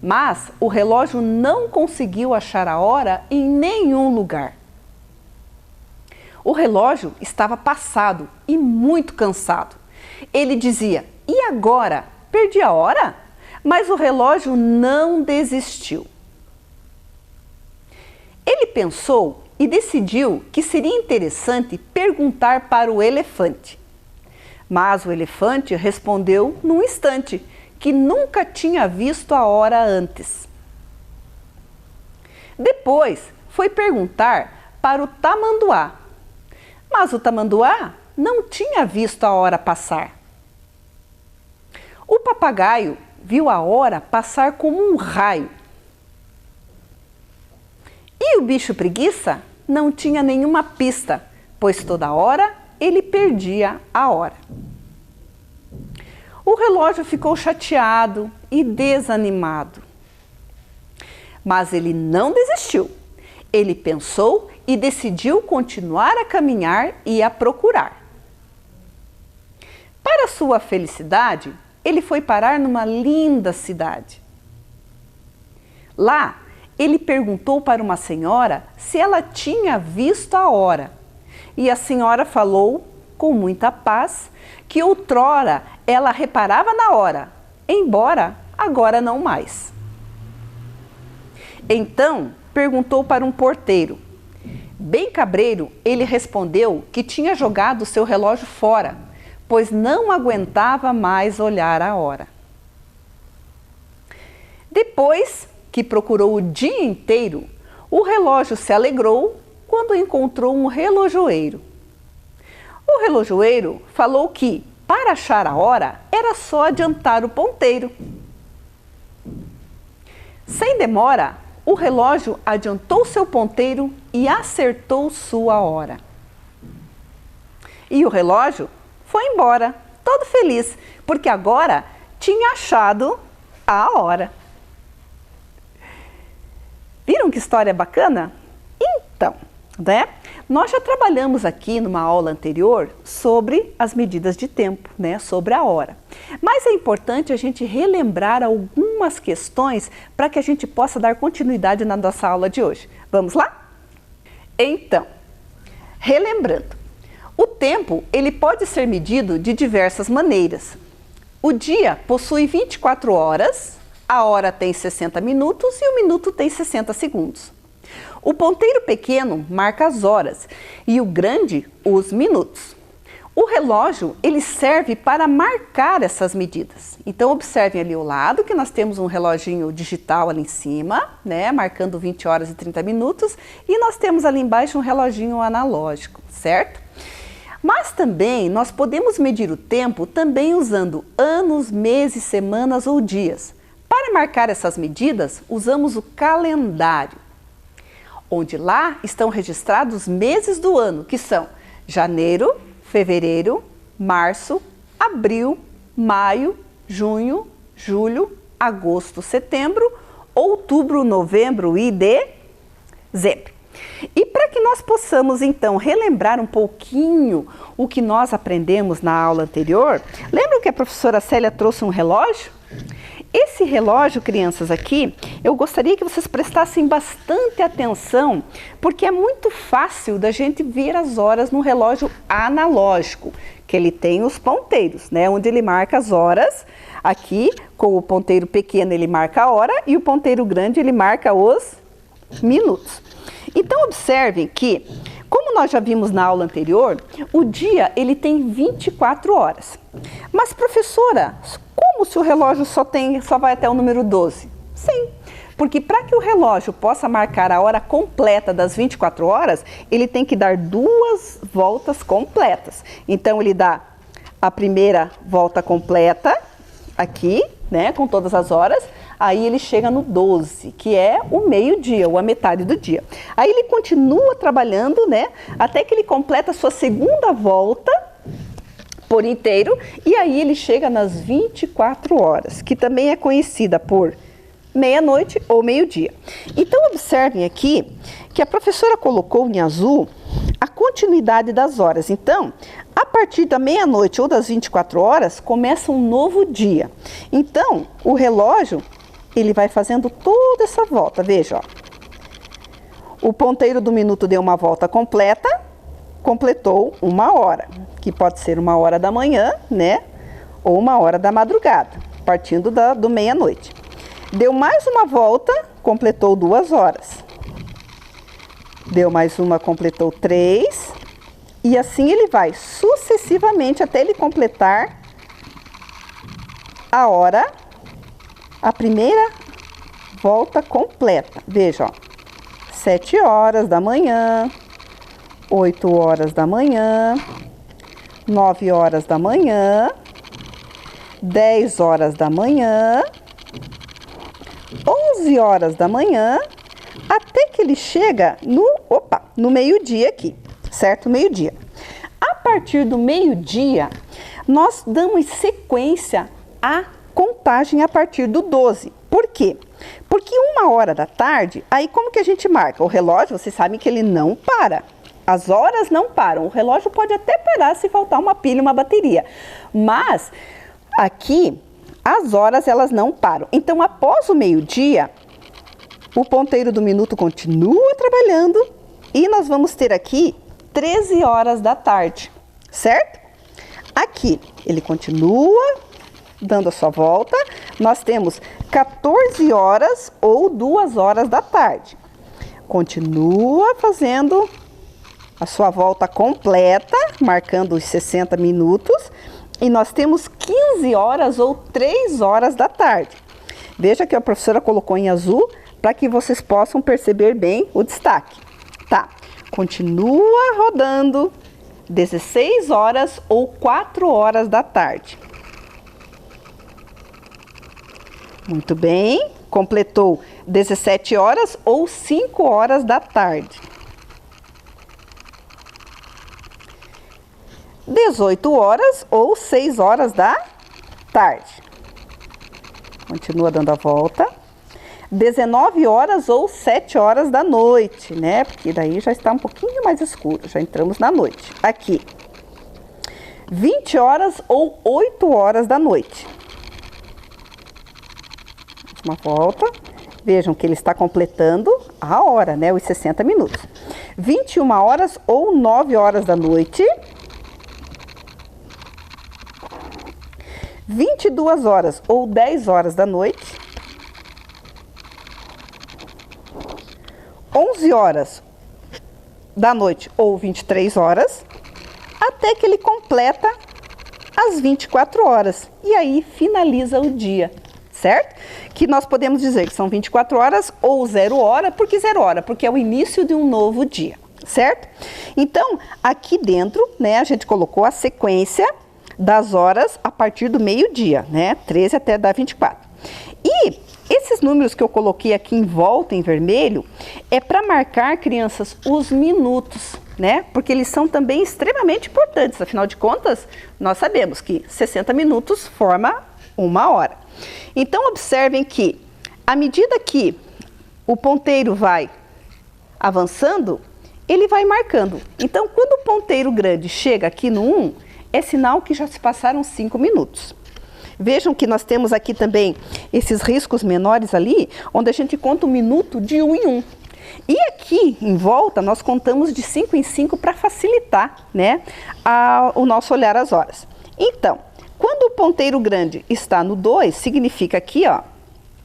mas o relógio não conseguiu achar a hora em nenhum lugar. O relógio estava passado e muito cansado. Ele dizia: "E agora? Perdi a hora?" Mas o relógio não desistiu. Ele pensou e decidiu que seria interessante perguntar para o elefante. Mas o elefante respondeu num instante que nunca tinha visto a hora antes. Depois foi perguntar para o tamanduá. Mas o tamanduá não tinha visto a hora passar. O papagaio viu a hora passar como um raio. E o bicho preguiça não tinha nenhuma pista, pois toda hora ele perdia a hora. O relógio ficou chateado e desanimado. Mas ele não desistiu. Ele pensou e decidiu continuar a caminhar e a procurar. Para sua felicidade, ele foi parar numa linda cidade. Lá, ele perguntou para uma senhora se ela tinha visto a hora. E a senhora falou, com muita paz, que outrora ela reparava na hora, embora agora não mais. Então, perguntou para um porteiro. Bem cabreiro, ele respondeu que tinha jogado seu relógio fora, pois não aguentava mais olhar a hora. Depois que procurou o dia inteiro, o relógio se alegrou quando encontrou um relojoeiro. O relojoeiro falou que, para achar a hora, era só adiantar o ponteiro. Sem demora, o relógio adiantou seu ponteiro e acertou sua hora. E o relógio foi embora, todo feliz, porque agora tinha achado a hora. Viram que história bacana? Então, né? Nós já trabalhamos aqui numa aula anterior sobre as medidas de tempo, né? Sobre a hora. Mas é importante a gente relembrar algumas questões para que a gente possa dar continuidade na nossa aula de hoje. Vamos lá? Então, relembrando, o tempo ele pode ser medido de diversas maneiras. O dia possui 24 horas, a hora tem 60 minutos e o minuto tem 60 segundos. O ponteiro pequeno marca as horas e o grande os minutos. O relógio ele serve para marcar essas medidas. Então observem ali ao lado que nós temos um reloginho digital ali em cima, né, marcando 20 horas e 30 minutos, e nós temos ali embaixo um reloginho analógico, certo? Mas também nós podemos medir o tempo também usando anos, meses, semanas ou dias. Para marcar essas medidas, usamos o calendário, onde lá estão registrados os meses do ano, que são janeiro, fevereiro, março, abril, maio, junho, julho, agosto, setembro, outubro, novembro e dezembro. E para que nós possamos então relembrar um pouquinho o que nós aprendemos na aula anterior, lembram que a professora Célia trouxe um relógio? Esse relógio, crianças, aqui, eu gostaria que vocês prestassem bastante atenção, porque é muito fácil da gente ver as horas no relógio analógico, que ele tem os ponteiros, né, onde ele marca as horas. Aqui, com o ponteiro pequeno, ele marca a hora e o ponteiro grande, ele marca os minutos. Então, observem que, como nós já vimos na aula anterior, o dia ele tem 24 horas. Mas, professora, como se o relógio só vai até o número 12? Sim, porque para que o relógio possa marcar a hora completa das 24 horas, ele tem que dar 2 voltas completas. Então, ele dá a primeira volta completa, aqui, né, com todas as horas, aí ele chega no 12, que é o meio-dia, ou a metade do dia. Aí ele continua trabalhando, né, até que ele completa a sua segunda volta por inteiro, e aí ele chega nas 24 horas, que também é conhecida por meia-noite ou meio-dia. Então, observem aqui que a professora colocou em azul a continuidade das horas. Então, a partir da meia-noite ou das 24 horas, começa um novo dia. Então, o relógio, ele vai fazendo toda essa volta. Veja, ó. O ponteiro do minuto deu uma volta completa, completou 1 hora, que pode ser 1 hora da manhã, né? Ou 1 hora da madrugada, partindo do meia-noite. Deu mais uma volta, completou 2 horas. Deu mais uma, completou 3. E assim ele vai sucessivamente até ele completar a hora, a primeira volta completa. Veja, ó, 7 horas da manhã, 8 horas da manhã, 9 horas da manhã, 10 horas da manhã, 11 horas da manhã, até que ele chega no meio-dia aqui, certo? Meio-dia. A partir do meio-dia, nós damos sequência à contagem a partir do 12. Por quê? Porque 1 hora da tarde, aí como que a gente marca? O relógio, vocês sabem que ele não para. As horas não param. O relógio pode até parar se faltar uma pilha, uma bateria. Mas aqui, as horas elas não param. Então, após o meio-dia, o ponteiro do minuto continua trabalhando e nós vamos ter aqui 13 horas da tarde, certo? Aqui, ele continua dando a sua volta. Nós temos 14 horas ou 2 horas da tarde. Continua fazendo a sua volta completa, marcando os 60 minutos. E nós temos 15 horas ou 3 horas da tarde. Veja que a professora colocou em azul para que vocês possam perceber bem o destaque. Tá, continua rodando 16 horas ou 4 horas da tarde. Muito bem, completou 17 horas ou 5 horas da tarde. 18 horas ou 6 horas da tarde. Continua dando a volta. 19 horas ou 7 horas da noite, né? Porque daí já está um pouquinho mais escuro, já entramos na noite. Aqui. 20 horas ou 8 horas da noite. Uma volta. Vejam que ele está completando a hora, né? Os 60 minutos. 21 horas ou 9 horas da noite. 22 horas ou 10 horas da noite. 11 horas da noite ou 23 horas, até que ele completa as 24 horas. E aí finaliza o dia, certo? Que nós podemos dizer que são 24 horas ou 0 hora. Por que 0 hora? Porque é o início de um novo dia, certo? Então, aqui dentro, né, a gente colocou a sequência das horas a partir do meio-dia, né? 13 até dar 24. E esses números que eu coloquei aqui em volta, em vermelho, é para marcar, crianças, os minutos, né? Porque eles são também extremamente importantes. Afinal de contas, nós sabemos que 60 minutos forma 1 hora. Então, observem que, à medida que o ponteiro vai avançando, ele vai marcando. Então, quando o ponteiro grande chega aqui no 1, é sinal que já se passaram 5 minutos. Vejam que nós temos aqui também esses riscos menores ali, onde a gente conta o minuto de 1 em 1. E aqui em volta nós contamos de 5 em 5 para facilitar, né, o nosso olhar às horas. Então, quando o ponteiro grande está no 2, significa aqui, ó,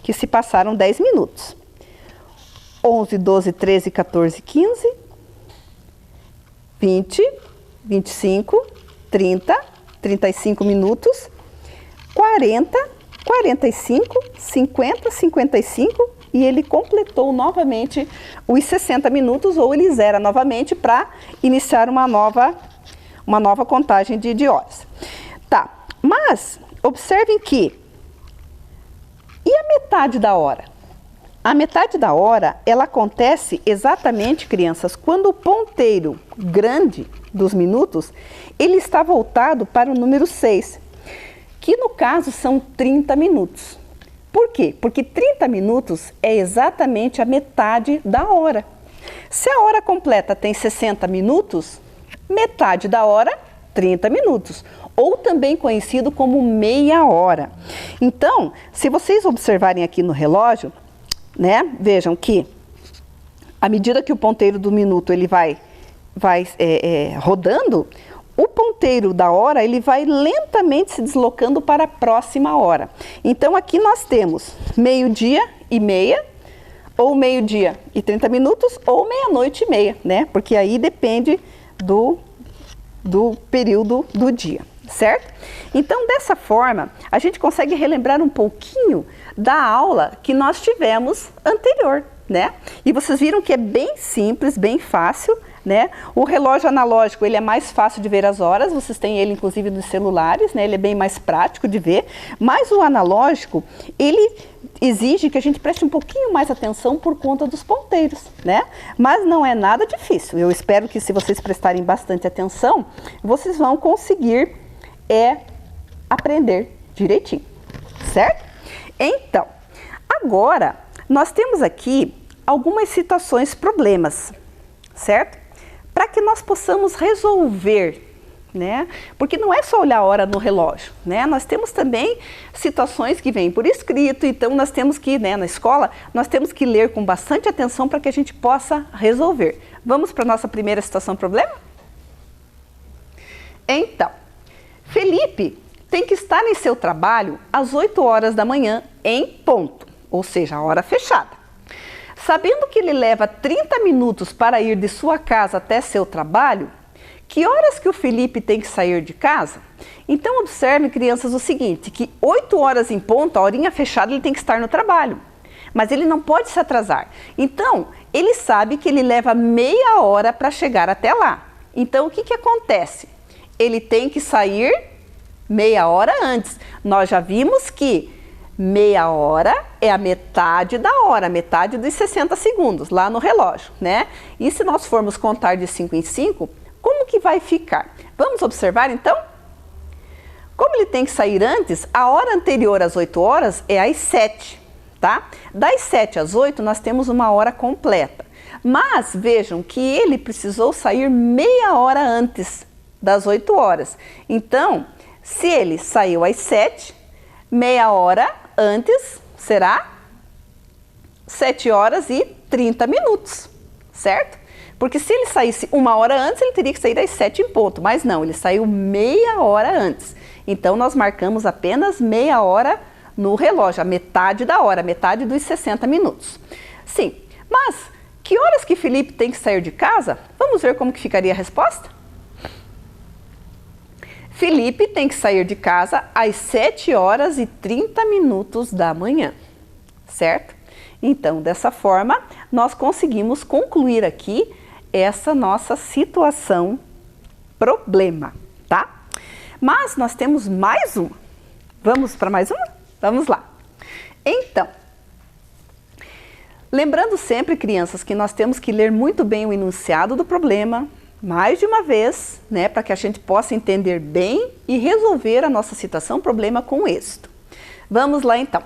que se passaram 10 minutos. 11, 12, 13, 14, 15, 20, 25, 30, 35 minutos, 40, 45, 50, 55 e ele completou novamente os 60 minutos ou ele zera novamente para iniciar uma nova contagem de horas. Tá, mas observem que e a metade da hora? A metade da hora, ela acontece exatamente, crianças, quando o ponteiro grande dos minutos, ele está voltado para o número 6. Que no caso são 30 minutos. Por quê? Porque 30 minutos é exatamente a metade da hora. Se a hora completa tem 60 minutos, metade da hora, 30 minutos. ou também conhecido como meia hora. Então, se vocês observarem aqui no relógio, né, vejam que à medida que o ponteiro do minuto ele vai rodando, o ponteiro da hora ele vai lentamente se deslocando para a próxima hora. Então aqui nós temos 12:30, ou 12:30 minutos, ou 00:30, né? Porque aí depende do período do dia, certo? Então dessa forma a gente consegue relembrar um pouquinho da aula que nós tivemos anterior, né? E vocês viram que é bem simples, bem fácil, né? O relógio analógico ele é mais fácil de ver as horas, vocês têm ele inclusive nos celulares, né? Ele é bem mais prático de ver, mas o analógico ele exige que a gente preste um pouquinho mais atenção por conta dos ponteiros, né? Mas não é nada difícil. Eu espero que se vocês prestarem bastante atenção, vocês vão conseguir aprender direitinho, certo? Então, agora nós temos aqui algumas situações, problemas, certo? Para que nós possamos resolver, né? Porque não é só olhar a hora no relógio, né? Nós temos também situações que vêm por escrito, então nós temos que, né, na escola, nós temos que ler com bastante atenção para que a gente possa resolver. Vamos para a nossa primeira situação, problema? Então, Felipe tem que estar em seu trabalho às 8 horas da manhã em ponto, ou seja, a hora fechada. Sabendo que ele leva 30 minutos para ir de sua casa até seu trabalho, que horas que o Felipe tem que sair de casa? Então observe, crianças, o seguinte, que 8 horas em ponto, a horinha fechada, ele tem que estar no trabalho. Mas ele não pode se atrasar. Então, ele sabe que ele leva meia hora para chegar até lá. Então, o que acontece? Ele tem que sair meia hora antes. Nós já vimos que meia hora é a metade da hora, metade dos 60 segundos lá no relógio, né? E se nós formos contar de 5 em 5, como que vai ficar? Vamos observar então? Como ele tem que sair antes, a hora anterior às 8 horas é às 7, tá? Das 7 às 8 nós temos uma hora completa. Mas vejam que ele precisou sair meia hora antes das 8 horas. Então, se ele saiu às 7, meia hora antes será 7 horas e 30 minutos, certo? Porque se ele saísse uma hora antes, ele teria que sair às 7 em ponto, mas não, ele saiu meia hora antes. Então, nós marcamos apenas meia hora no relógio, a metade da hora, metade dos 60 minutos. Sim, mas que horas que Felipe tem que sair de casa? Vamos ver como que ficaria a resposta? Felipe tem que sair de casa às 7 horas e 30 minutos da manhã, certo? Então, dessa forma, nós conseguimos concluir aqui essa nossa situação problema, tá? Mas nós temos mais uma. Vamos para mais uma? Vamos lá. Então, lembrando sempre, crianças, que nós temos que ler muito bem o enunciado do problema, mais de uma vez, né, para que a gente possa entender bem e resolver a nossa situação, problema com êxito. Vamos lá então.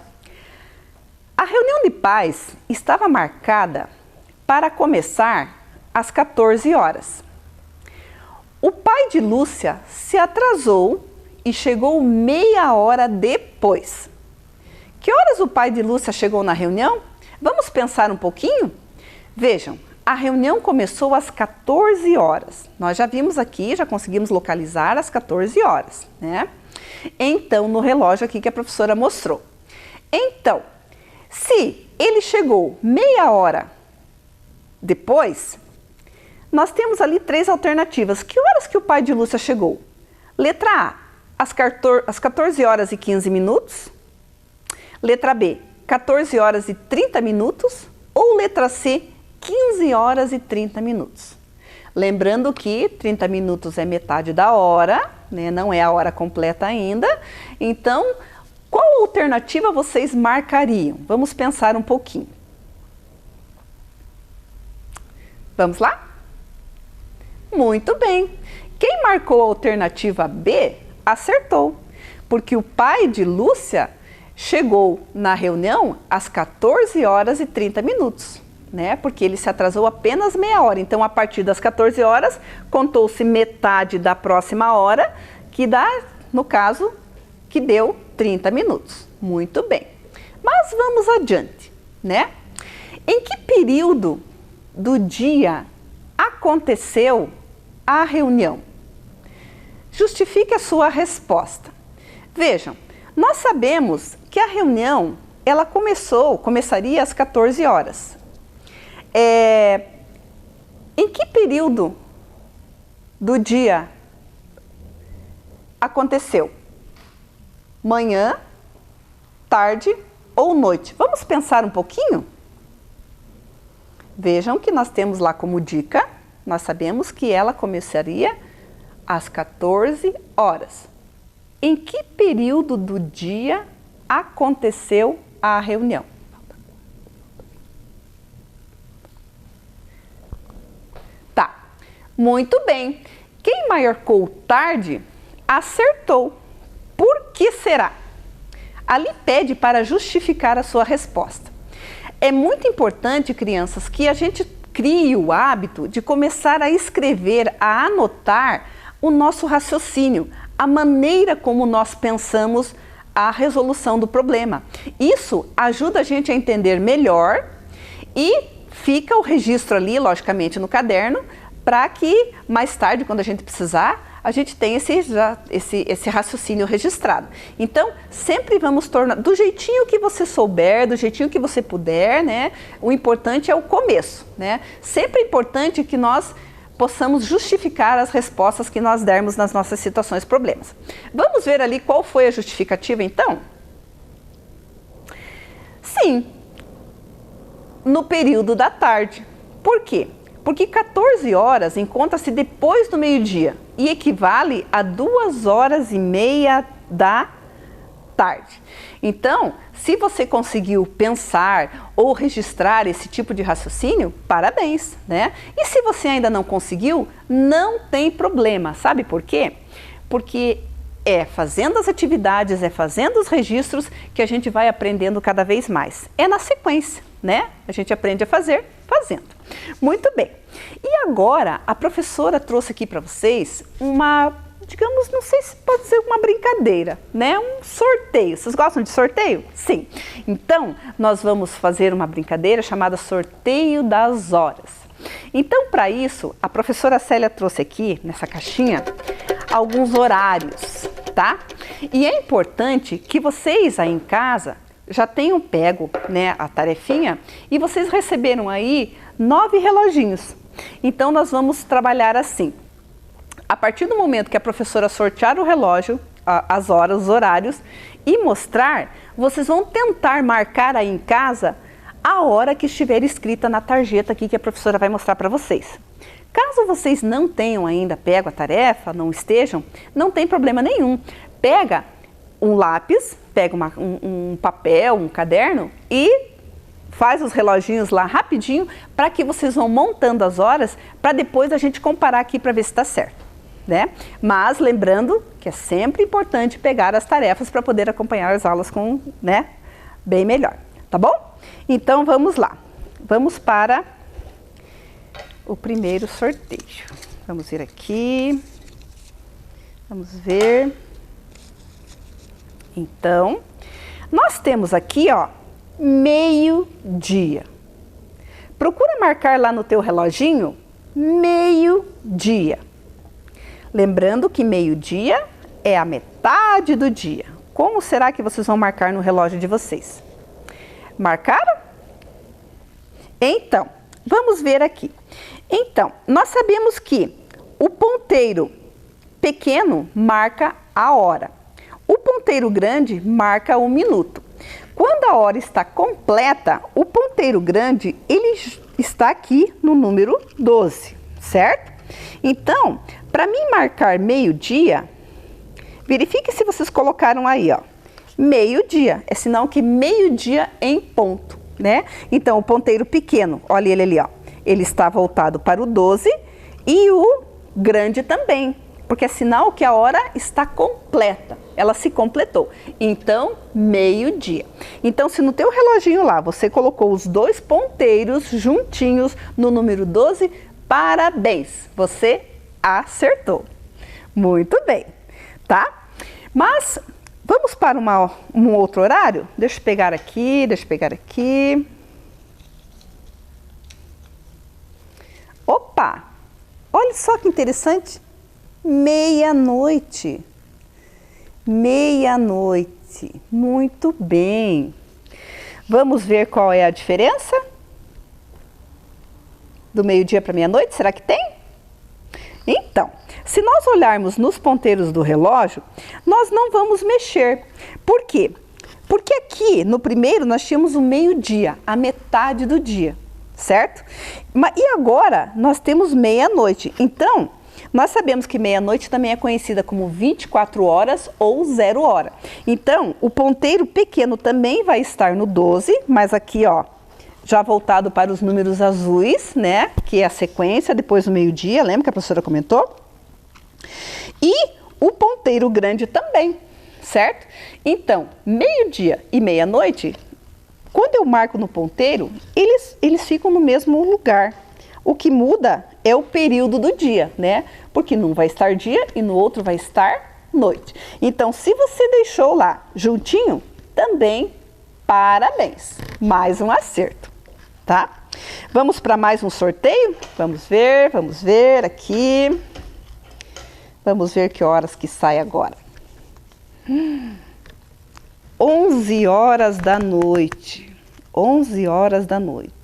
A reunião de pais estava marcada para começar às 14 horas. O pai de Lúcia se atrasou e chegou meia hora depois. Que horas o pai de Lúcia chegou na reunião? Vamos pensar um pouquinho? Vejam. A reunião começou às 14 horas. Nós já vimos aqui, já conseguimos localizar às 14 horas, né? Então, no relógio aqui que a professora mostrou. Então, se ele chegou meia hora depois, nós temos ali 3 alternativas. Que horas que o pai de Lúcia chegou? Letra A, às 14 horas e 15 minutos. Letra B, 14 horas e 30 minutos. Ou letra C, 15 horas e 30 minutos. Lembrando que 30 minutos é metade da hora, né? Não é a hora completa ainda. Então, qual alternativa vocês marcariam? Vamos pensar um pouquinho. Vamos lá? Muito bem. Quem marcou a alternativa B, acertou. Porque o pai de Lúcia chegou na reunião às 14 horas e 30 minutos. Né? Porque ele se atrasou apenas meia hora. Então, a partir das 14 horas, contou-se metade da próxima hora, que dá no caso, que deu 30 minutos. Muito bem. Mas vamos adiante, né? Em que período do dia aconteceu a reunião? Justifique a sua resposta. Vejam, nós sabemos que a reunião, ela começaria às 14 horas. Em que período do dia aconteceu? Manhã, tarde ou noite? Vamos pensar um pouquinho? Vejam que nós temos lá como dica, nós sabemos que ela começaria às 14 horas. Em que período do dia aconteceu a reunião? Tá, muito bem. Quem marcou tarde acertou. Por que será? Ali pede para justificar a sua resposta. É muito importante, crianças, que a gente crie o hábito de começar a escrever, a anotar o nosso raciocínio, a maneira como nós pensamos a resolução do problema. Isso ajuda a gente a entender melhor e fica o registro ali, logicamente, no caderno, para que mais tarde, quando a gente precisar, a gente tenha esse raciocínio registrado. Então, sempre vamos tornar, do jeitinho que você souber, do jeitinho que você puder, né? O importante é o começo, né? Sempre é importante que nós possamos justificar as respostas que nós dermos nas nossas situações, problemas. Vamos ver ali qual foi a justificativa, então? Sim, no período da tarde. Por quê? Porque 14 horas encontra-se depois do meio-dia e equivale a 2h30 da tarde. Então, se você conseguiu pensar ou registrar esse tipo de raciocínio, parabéns, né? E se você ainda não conseguiu, não tem problema. Sabe por quê? Porque é fazendo as atividades, é fazendo os registros que a gente vai aprendendo cada vez mais. É na sequência, né? A gente aprende a fazer fazendo. Muito bem. E agora, a professora trouxe aqui para vocês uma, digamos, não sei se pode ser uma brincadeira, né? Um sorteio. Vocês gostam de sorteio? Sim. Então, nós vamos fazer uma brincadeira chamada Sorteio das Horas. Então, para isso, a professora Célia trouxe aqui, nessa caixinha, alguns horários, tá? E é importante que vocês aí em casa já tenham pego, né, a tarefinha e vocês receberam aí 9 reloginhos. Então, nós vamos trabalhar assim. A partir do momento que a professora sortear o relógio, as horas, os horários e mostrar, vocês vão tentar marcar aí em casa a hora que estiver escrita na tarjeta aqui que a professora vai mostrar para vocês. Caso vocês não tenham ainda pego a tarefa, não estejam, não tem problema nenhum. Pega um lápis, pega um papel, um caderno e faz os reloginhos lá rapidinho para que vocês vão montando as horas para depois a gente comparar aqui para ver se está certo, né? Mas lembrando que é sempre importante pegar as tarefas para poder acompanhar as aulas com, né, bem melhor, tá bom? Então vamos lá, vamos para o primeiro sorteio. Vamos vir aqui, vamos ver. Então, nós temos aqui, ó, meio-dia. Procura marcar lá no teu reloginho, meio-dia. Lembrando que meio-dia é a metade do dia. Como será que vocês vão marcar no relógio de vocês? Marcaram? Então, vamos ver aqui. Então, nós sabemos que o ponteiro pequeno marca a hora. O ponteiro grande marca o minuto. Quando a hora está completa, o ponteiro grande, ele está aqui no número 12, certo? Então, para mim marcar meio-dia, verifique se vocês colocaram aí, ó, meio-dia. É sinal que meio-dia em ponto, né? Então, o ponteiro pequeno, olha ele ali, ó, ele está voltado para o 12 e o grande também, porque é sinal que a hora está completa, ela se completou. Então, meio-dia. Então, se no teu reloginho lá você colocou os dois ponteiros juntinhos no número 12, parabéns, você acertou. Muito bem, tá? Mas vamos para um outro horário? Deixa eu pegar aqui, Opa! Olha só que interessante. Meia-noite. Meia-noite. Muito bem. Vamos ver qual é a diferença do meio-dia para meia-noite? Será que tem? Então, se nós olharmos nos ponteiros do relógio, nós não vamos mexer. Por quê? Porque aqui, no primeiro, nós tínhamos o meio-dia, a metade do dia, certo? E agora, nós temos meia-noite. Então, nós sabemos que meia-noite também é conhecida como 24 horas ou 0 hora. Então, o ponteiro pequeno também vai estar no 12, mas aqui, ó, já voltado para os números azuis, né? Que é a sequência depois do meio-dia, lembra que a professora comentou? E o ponteiro grande também, certo? Então, meio-dia e meia-noite, quando eu marco no ponteiro, eles ficam no mesmo lugar. O que muda é o período do dia, né? Porque num vai estar dia e no outro vai estar noite. Então, se você deixou lá juntinho, também parabéns. Mais um acerto, tá? Vamos para mais um sorteio? Vamos ver aqui. Vamos ver que horas que sai agora. 11 horas da noite. 11 horas da noite.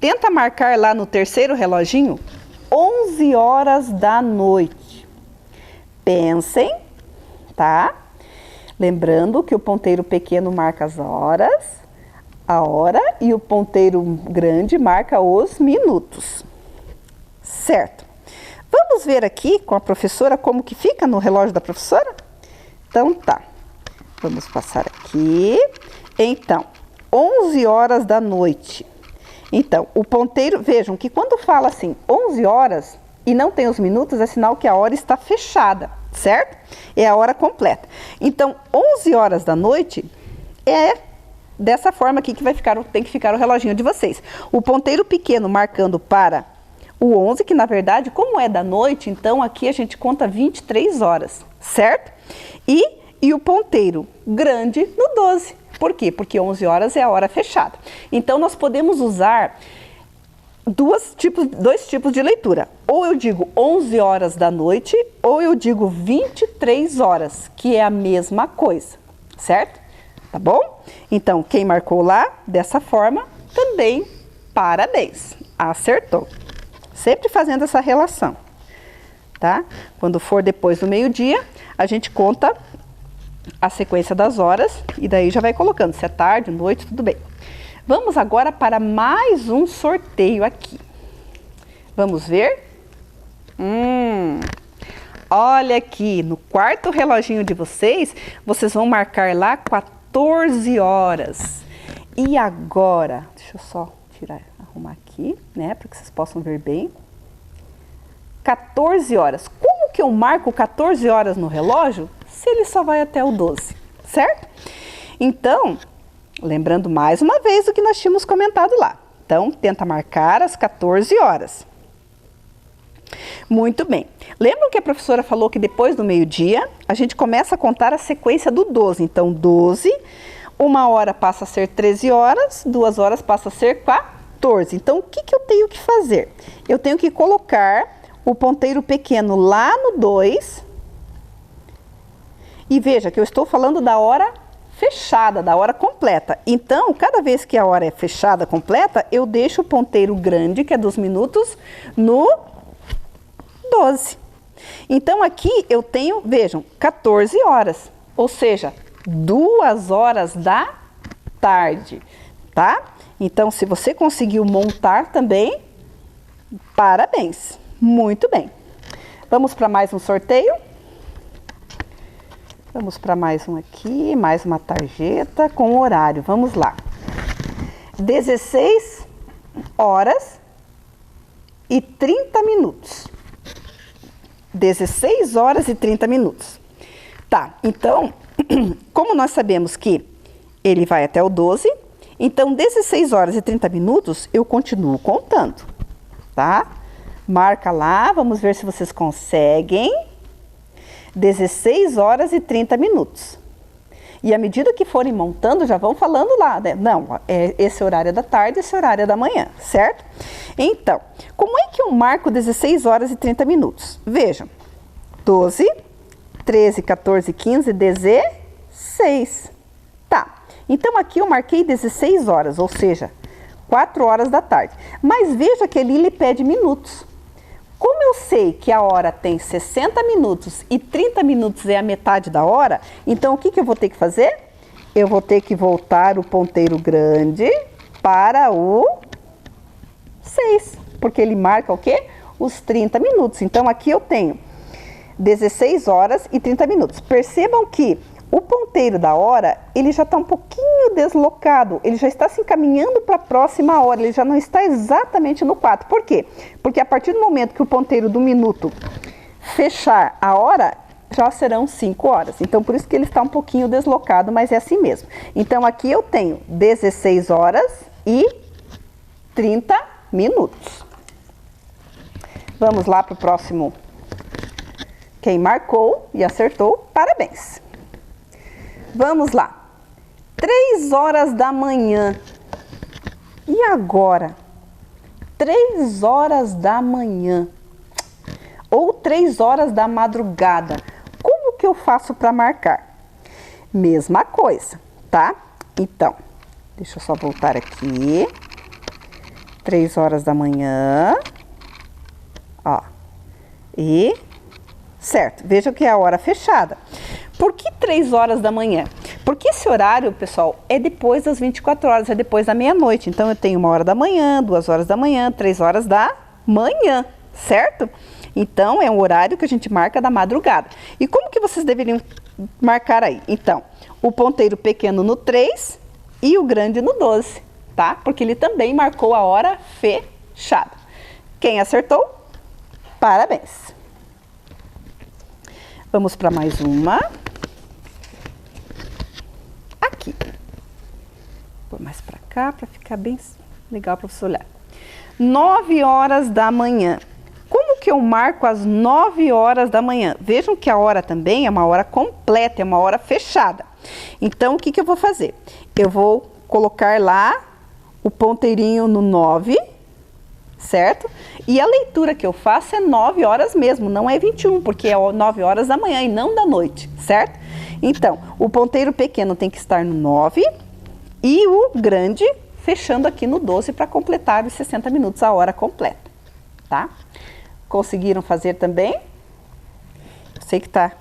Tenta marcar lá no terceiro reloginho, 11 horas da noite. Pensem, tá? Lembrando que o ponteiro pequeno marca as horas, a hora, e o ponteiro grande marca os minutos. Certo. Vamos ver aqui com a professora como que fica no relógio da professora? Então tá. Vamos passar aqui. Então, 11 horas da noite. Então, o ponteiro, vejam que quando fala assim, 11 horas e não tem os minutos, é sinal que a hora está fechada, certo? É a hora completa. Então, 11 horas da noite é dessa forma aqui que tem que ficar o reloginho de vocês. O ponteiro pequeno marcando para o 11, que na verdade, como é da noite, então aqui a gente conta 23 horas, certo? E o ponteiro grande no 12. Por quê? Porque 11 horas é a hora fechada. Então, nós podemos usar dois tipos de leitura. Ou eu digo 11 horas da noite, ou eu digo 23 horas, que é a mesma coisa, certo? Tá bom? Então, quem marcou lá, dessa forma, também parabéns, acertou. Sempre fazendo essa relação, tá? Quando for depois do meio-dia, a gente conta a sequência das horas e daí já vai colocando se é tarde, noite, tudo bem. Vamos agora para mais um sorteio aqui. Vamos ver? Olha aqui, no quarto reloginho de vocês, vocês vão marcar lá 14 horas. E agora, deixa eu só arrumar aqui, né, para que vocês possam ver bem. 14 horas. Como que eu marco 14 horas no relógio se ele só vai até o 12, certo? Então, lembrando mais uma vez o que nós tínhamos comentado lá. Então, tenta marcar as 14 horas. Muito bem. Lembram que a professora falou que depois do meio-dia, a gente começa a contar a sequência do 12. Então, 12, 1 hora passa a ser 13 horas, 2 horas passa a ser 14. Então, o que eu tenho que fazer? Eu tenho que colocar o ponteiro pequeno lá no 2. E veja que eu estou falando da hora fechada, da hora completa. Então, cada vez que a hora é fechada, completa, eu deixo o ponteiro grande, que é dos minutos, no 12. Então, aqui eu tenho, vejam, 14 horas. Ou seja, 2 horas da tarde, tá? Então, se você conseguiu montar também, parabéns. Muito bem. Vamos para mais um sorteio? Vamos para mais um aqui, mais uma tarjeta com horário. Vamos lá. 16 horas e 30 minutos. 16 horas e 30 minutos. Tá, então, como nós sabemos que ele vai até o 12, então 16 horas e 30 minutos eu continuo contando, tá? Marca lá, vamos ver se vocês conseguem. 16 horas e 30 minutos. E à medida que forem montando, já vão falando lá, né? Não, esse horário é da tarde, esse horário é da manhã, certo? Então, como é que eu marco 16 horas e 30 minutos? Vejam, 12, 13, 14, 15, 16. Tá, então aqui eu marquei 16 horas, ou seja, 4 horas da tarde. Mas veja que ali ele pede minutos. Como eu sei que a hora tem 60 minutos e 30 minutos é a metade da hora, então o que eu vou ter que fazer? Eu vou ter que voltar o ponteiro grande para o 6, porque ele marca o quê? Os 30 minutos. Então aqui eu tenho 16 horas e 30 minutos. Percebam que o ponteiro da hora, ele já está um pouquinho deslocado, ele já está se encaminhando para a próxima hora, ele já não está exatamente no 4. Por quê? Porque a partir do momento que o ponteiro do minuto fechar a hora, já serão 5 horas. Então, por isso que ele está um pouquinho deslocado, mas é assim mesmo. Então, aqui eu tenho 16 horas e 30 minutos. Vamos lá para o próximo. Quem marcou e acertou, parabéns. Vamos lá. 3 horas da manhã. E agora? 3 horas da manhã. Ou 3 horas da madrugada. Como que eu faço para marcar? Mesma coisa, tá? Então, deixa eu só voltar aqui. 3 horas da manhã. Ó. E... certo, veja que é a hora fechada. Por que 3 horas da manhã? Porque esse horário, pessoal, é depois das 24 horas, é depois da meia-noite. Então, eu tenho 1 hora da manhã, 2 horas da manhã, 3 horas da manhã, certo? Então, é um horário que a gente marca da madrugada. E como que vocês deveriam marcar aí? Então, o ponteiro pequeno no 3 e o grande no 12, tá? Porque ele também marcou a hora fechada. Quem acertou? Parabéns! Vamos para mais uma. Aqui. Vou pôr mais para cá para ficar bem legal para você olhar. 9 horas da manhã. Como que eu marco as 9 horas da manhã? Vejam que a hora também é uma hora completa, é uma hora fechada. Então, o que eu vou fazer? Eu vou colocar lá o ponteirinho no 9, certo? E a leitura que eu faço é 9 horas mesmo, não é 21, porque é 9 horas da manhã e não da noite, certo? Então, o ponteiro pequeno tem que estar no 9 e o grande fechando aqui no 12 para completar os 60 minutos, a hora completa, tá? Conseguiram fazer também? Eu sei que tá.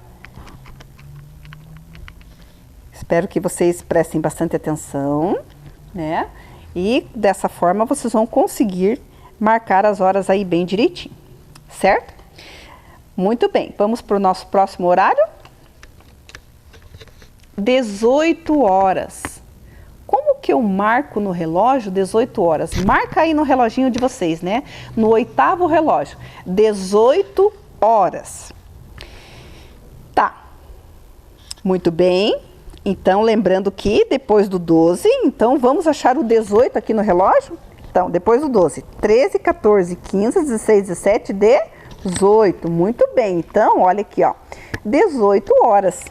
Espero que vocês prestem bastante atenção, né? E dessa forma vocês vão conseguir marcar as horas aí bem direitinho, certo? Muito bem, vamos para o nosso próximo horário. 18 horas. Como que eu marco no relógio 18 horas? Marca aí no reloginho de vocês, né? No 8º relógio, 18 horas. Tá, muito bem. Então, lembrando que depois do 12, então vamos achar o 18 aqui no relógio? Então, depois do 12, 13, 14, 15, 16, 17, 18. Muito bem, então, olha aqui, ó, 18 horas.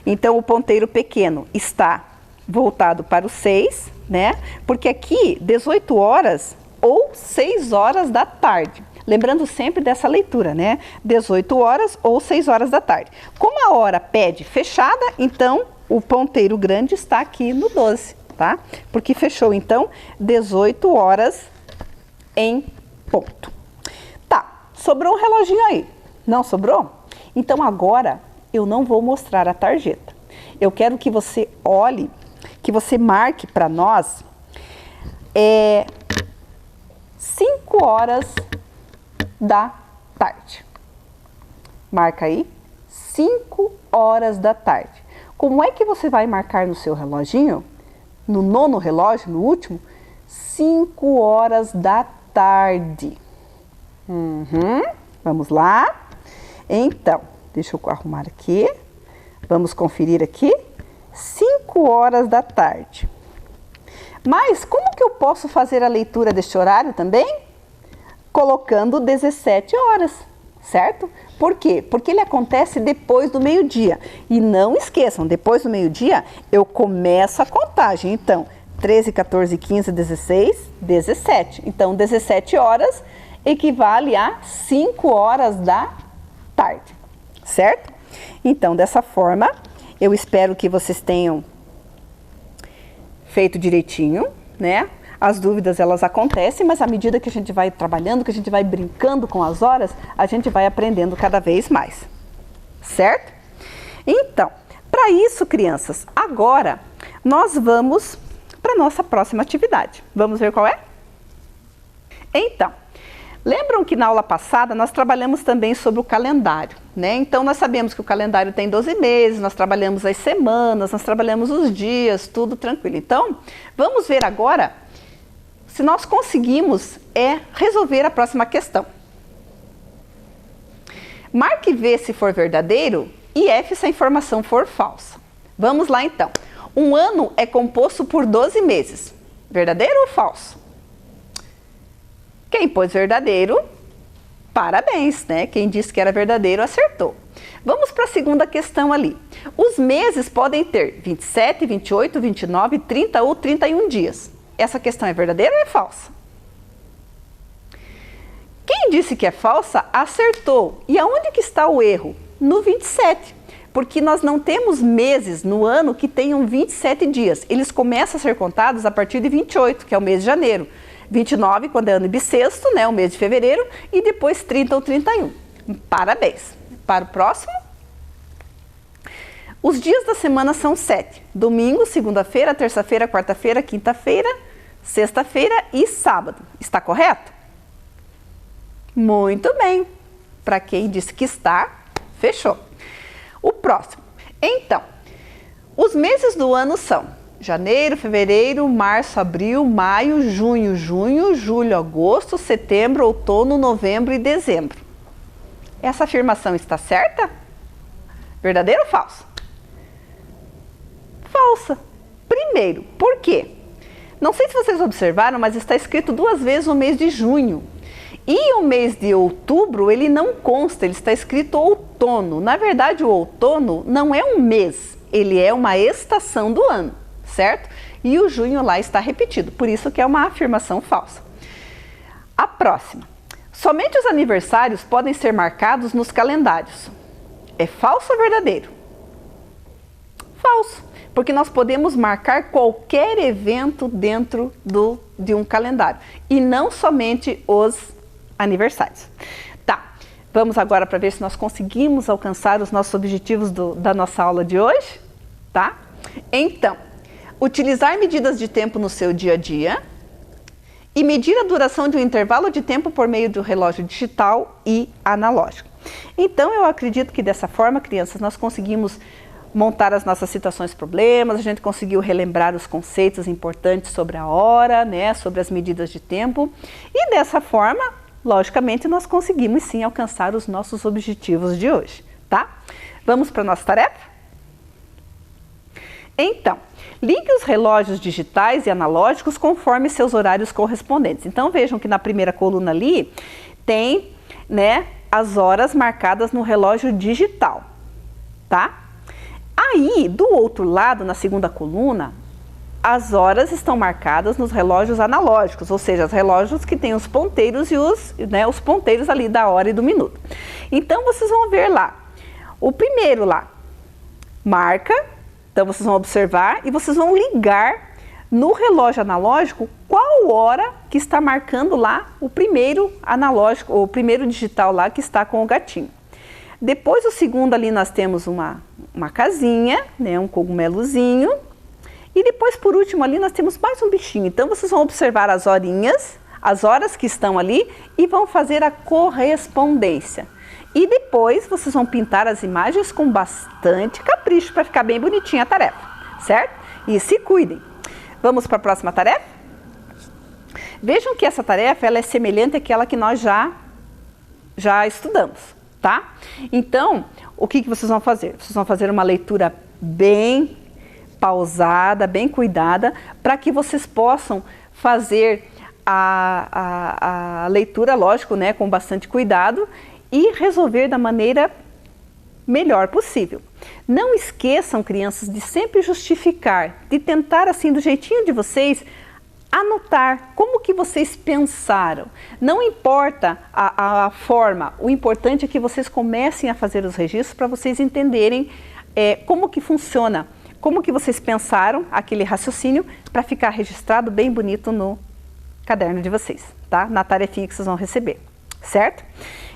Então, o ponteiro pequeno está voltado para o 6, né? Porque aqui, 18 horas ou 6 horas da tarde. Lembrando sempre dessa leitura, né? 18 horas ou 6 horas da tarde. Como a hora pede fechada, então o ponteiro grande está aqui no 12, tá? Porque fechou, então, 18 horas em ponto. Tá, sobrou um reloginho aí. Não sobrou? Então agora eu não vou mostrar a tarjeta. Eu quero que você olhe, que você marque para nós 5 horas da tarde. Marca aí, 5 horas da tarde. Como é que você vai marcar no seu reloginho? No 9º relógio, no último, 5 horas da tarde. Vamos lá. Então, deixa eu arrumar aqui. Vamos conferir aqui. 5 horas da tarde. Mas como que eu posso fazer a leitura deste horário também? Colocando 17 horas. certo? Por quê? Porque ele acontece depois do meio-dia. E não esqueçam, depois do meio-dia eu começo a contagem. Então, 13, 14, 15, 16, 17. Então, 17 horas equivale a 5 horas da tarde, certo? Então, dessa forma, eu espero que vocês tenham feito direitinho, né? As dúvidas, elas acontecem, mas à medida que a gente vai trabalhando, que a gente vai brincando com as horas, a gente vai aprendendo cada vez mais, certo? Então, para isso, crianças, agora nós vamos para a nossa próxima atividade. Vamos ver qual é? Então, lembram que na aula passada nós trabalhamos também sobre o calendário, né? Então, nós sabemos que o calendário tem 12 meses, nós trabalhamos as semanas, nós trabalhamos os dias, tudo tranquilo. Então, vamos ver agora se nós conseguimos resolver a próxima questão. Marque V se for verdadeiro e F se a informação for falsa. Vamos lá então. Um ano é composto por 12 meses. Verdadeiro ou falso? Quem pôs verdadeiro, parabéns, né? Quem disse que era verdadeiro acertou. Vamos para a segunda questão ali. Os meses podem ter 27, 28, 29, 30 ou 31 dias. Essa questão é verdadeira ou é falsa? Quem disse que é falsa, acertou. E aonde que está o erro? No 27. Porque nós não temos meses no ano que tenham 27 dias. Eles começam a ser contados a partir de 28, que é o mês de janeiro. 29, quando é ano bissexto, né, o mês de fevereiro. E depois 30 ou 31. Parabéns. Para o próximo. Os dias da semana são 7. Domingo, segunda-feira, terça-feira, quarta-feira, quinta-feira, sexta-feira e sábado. Está correto? Muito bem. Para quem disse que está, fechou. O próximo. Então, os meses do ano são janeiro, fevereiro, março, abril, maio, junho, julho, agosto, setembro, outono, novembro e dezembro. Essa afirmação está certa? Verdadeiro ou falso? Falsa. Primeiro, por quê? Não sei se vocês observaram, mas está escrito 2 vezes o mês de junho. E o mês de outubro, ele não consta, ele está escrito outono. Na verdade, o outono não é um mês, ele é uma estação do ano, certo? E o junho lá está repetido, por isso que é uma afirmação falsa. A próxima. Somente os aniversários podem ser marcados nos calendários. É falso ou verdadeiro? Falso. Porque nós podemos marcar qualquer evento dentro de um calendário. E não somente os aniversários. Tá, vamos agora para ver se nós conseguimos alcançar os nossos objetivos da nossa aula de hoje. Tá? Então, utilizar medidas de tempo no seu dia a dia e medir a duração de um intervalo de tempo por meio do relógio digital e analógico. Então, eu acredito que dessa forma, crianças, nós conseguimos montar as nossas situações problemas, a gente conseguiu relembrar os conceitos importantes sobre a hora, né, sobre as medidas de tempo. E dessa forma, logicamente, nós conseguimos sim alcançar os nossos objetivos de hoje, tá? Vamos para a nossa tarefa? Então, ligue os relógios digitais e analógicos conforme seus horários correspondentes. Então, vejam que na primeira coluna ali tem, né, as horas marcadas no relógio digital, tá? Aí, do outro lado, na segunda coluna, as horas estão marcadas nos relógios analógicos, ou seja, os relógios que têm os ponteiros e os ponteiros ali da hora e do minuto. Então, vocês vão ver lá, o primeiro lá, marca, então vocês vão observar e vocês vão ligar no relógio analógico qual hora que está marcando lá o primeiro analógico, ou o primeiro digital lá que está com o gatinho. Depois, o segundo ali, nós temos uma casinha, né, um cogumelozinho. E depois, por último, ali, nós temos mais um bichinho. Então, vocês vão observar as horinhas, as horas que estão ali e vão fazer a correspondência. E depois, vocês vão pintar as imagens com bastante capricho para ficar bem bonitinha a tarefa, certo? E se cuidem. Vamos para a próxima tarefa? Vejam que essa tarefa ela é semelhante àquela que nós já estudamos. Tá? Então, o que vocês vão fazer? Vocês vão fazer uma leitura bem pausada, bem cuidada, para que vocês possam fazer a leitura, lógico, né, com bastante cuidado e resolver da maneira melhor possível. Não esqueçam, crianças, de sempre justificar, de tentar assim do jeitinho de vocês, anotar como que vocês pensaram. Não importa a forma, o importante é que vocês comecem a fazer os registros para vocês entenderem como que funciona, como que vocês pensaram aquele raciocínio para ficar registrado bem bonito no caderno de vocês, tá? Na tarefinha que vocês vão receber, certo?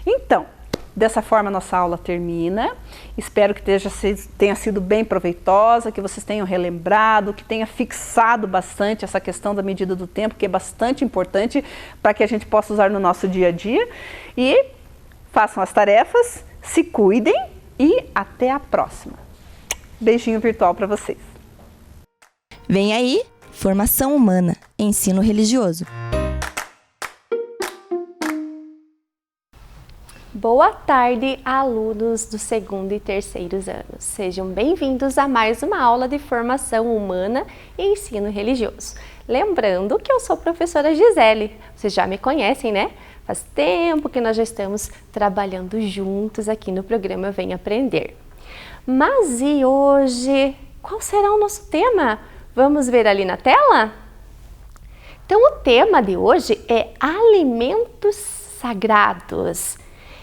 Então, dessa forma nossa aula termina. Espero que tenha sido bem proveitosa, que vocês tenham relembrado, que tenha fixado bastante essa questão da medida do tempo, que é bastante importante para que a gente possa usar no nosso dia a dia. E façam as tarefas, se cuidem e até a próxima. Beijinho virtual para vocês. Vem aí, Formação Humana, Ensino Religioso. Boa tarde, alunos do segundo e terceiros anos. Sejam bem-vindos a mais uma aula de Formação Humana e Ensino Religioso. Lembrando que eu sou a professora Gisele, vocês já me conhecem, né? Faz tempo que nós já estamos trabalhando juntos aqui no programa Vem Aprender. Mas e hoje, qual será o nosso tema? Vamos ver ali na tela? Então, o tema de hoje é alimentos sagrados.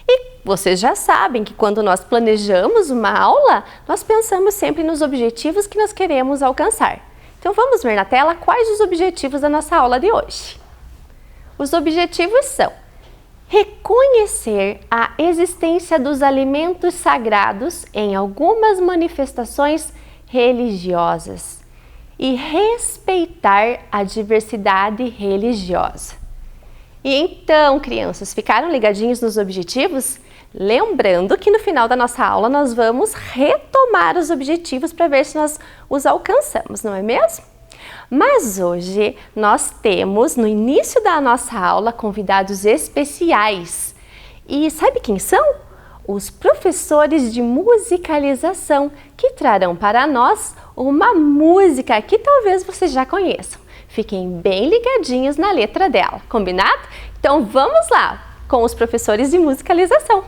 E vocês já sabem que quando nós planejamos uma aula, nós pensamos sempre nos objetivos que nós queremos alcançar. Então vamos ver na tela quais os objetivos da nossa aula de hoje. Os objetivos são reconhecer a existência dos alimentos sagrados em algumas manifestações religiosas e respeitar a diversidade religiosa. E então, crianças, ficaram ligadinhos nos objetivos? Lembrando que no final da nossa aula nós vamos retomar os objetivos para ver se nós os alcançamos, não é mesmo? Mas hoje nós temos, no início da nossa aula, convidados especiais. E sabe quem são? Os professores de musicalização, que trarão para nós uma música que talvez vocês já conheçam. Fiquem bem ligadinhos na letra dela, combinado? Então vamos lá com os professores de musicalização.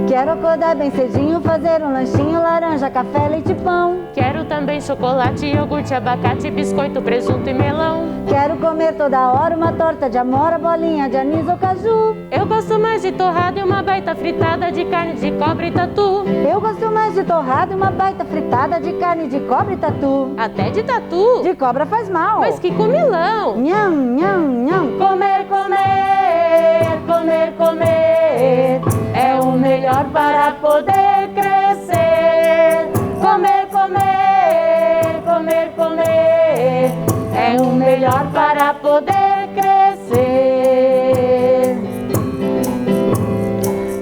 Quero acordar bem cedinho, fazer um lanchinho, laranja, café, leite e pão. Quero também chocolate, iogurte, abacate, biscoito, presunto e melão. Quero comer toda hora uma torta de amora, bolinha de anis ou caju. Eu gosto mais de torrada e uma baita fritada de carne de cobra e tatu. Eu gosto mais de torrada e uma baita fritada de carne de cobra e tatu. Até de tatu? De cobra faz mal. Mas que comilão! Nham, nham, nham. Comer, comer, comer, comer é o melhor para poder crescer. Comer, comer, comer, comer é o melhor para poder crescer.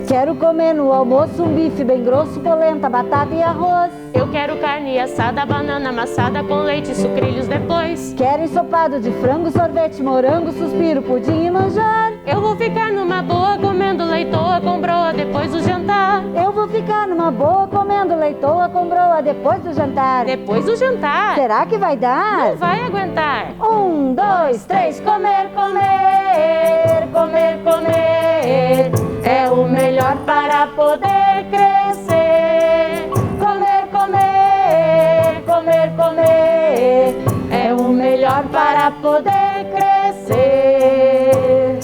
Quero comer no almoço um bife bem grosso, polenta, batata e arroz. Eu quero carne assada, banana amassada com leite e sucrilhos depois. Quero ensopado de frango, sorvete, morango, suspiro, pudim e manjar. Eu vou ficar numa boa comendo leitoa com broa depois do jantar. Eu vou ficar numa boa comendo leitoa com broa depois do jantar. Depois do jantar? Será que vai dar? Não vai aguentar. 1, 2, 3, comer, comer, comer, comer é o melhor para poder crescer. Comer, comer, comer, comer é o melhor para poder crescer.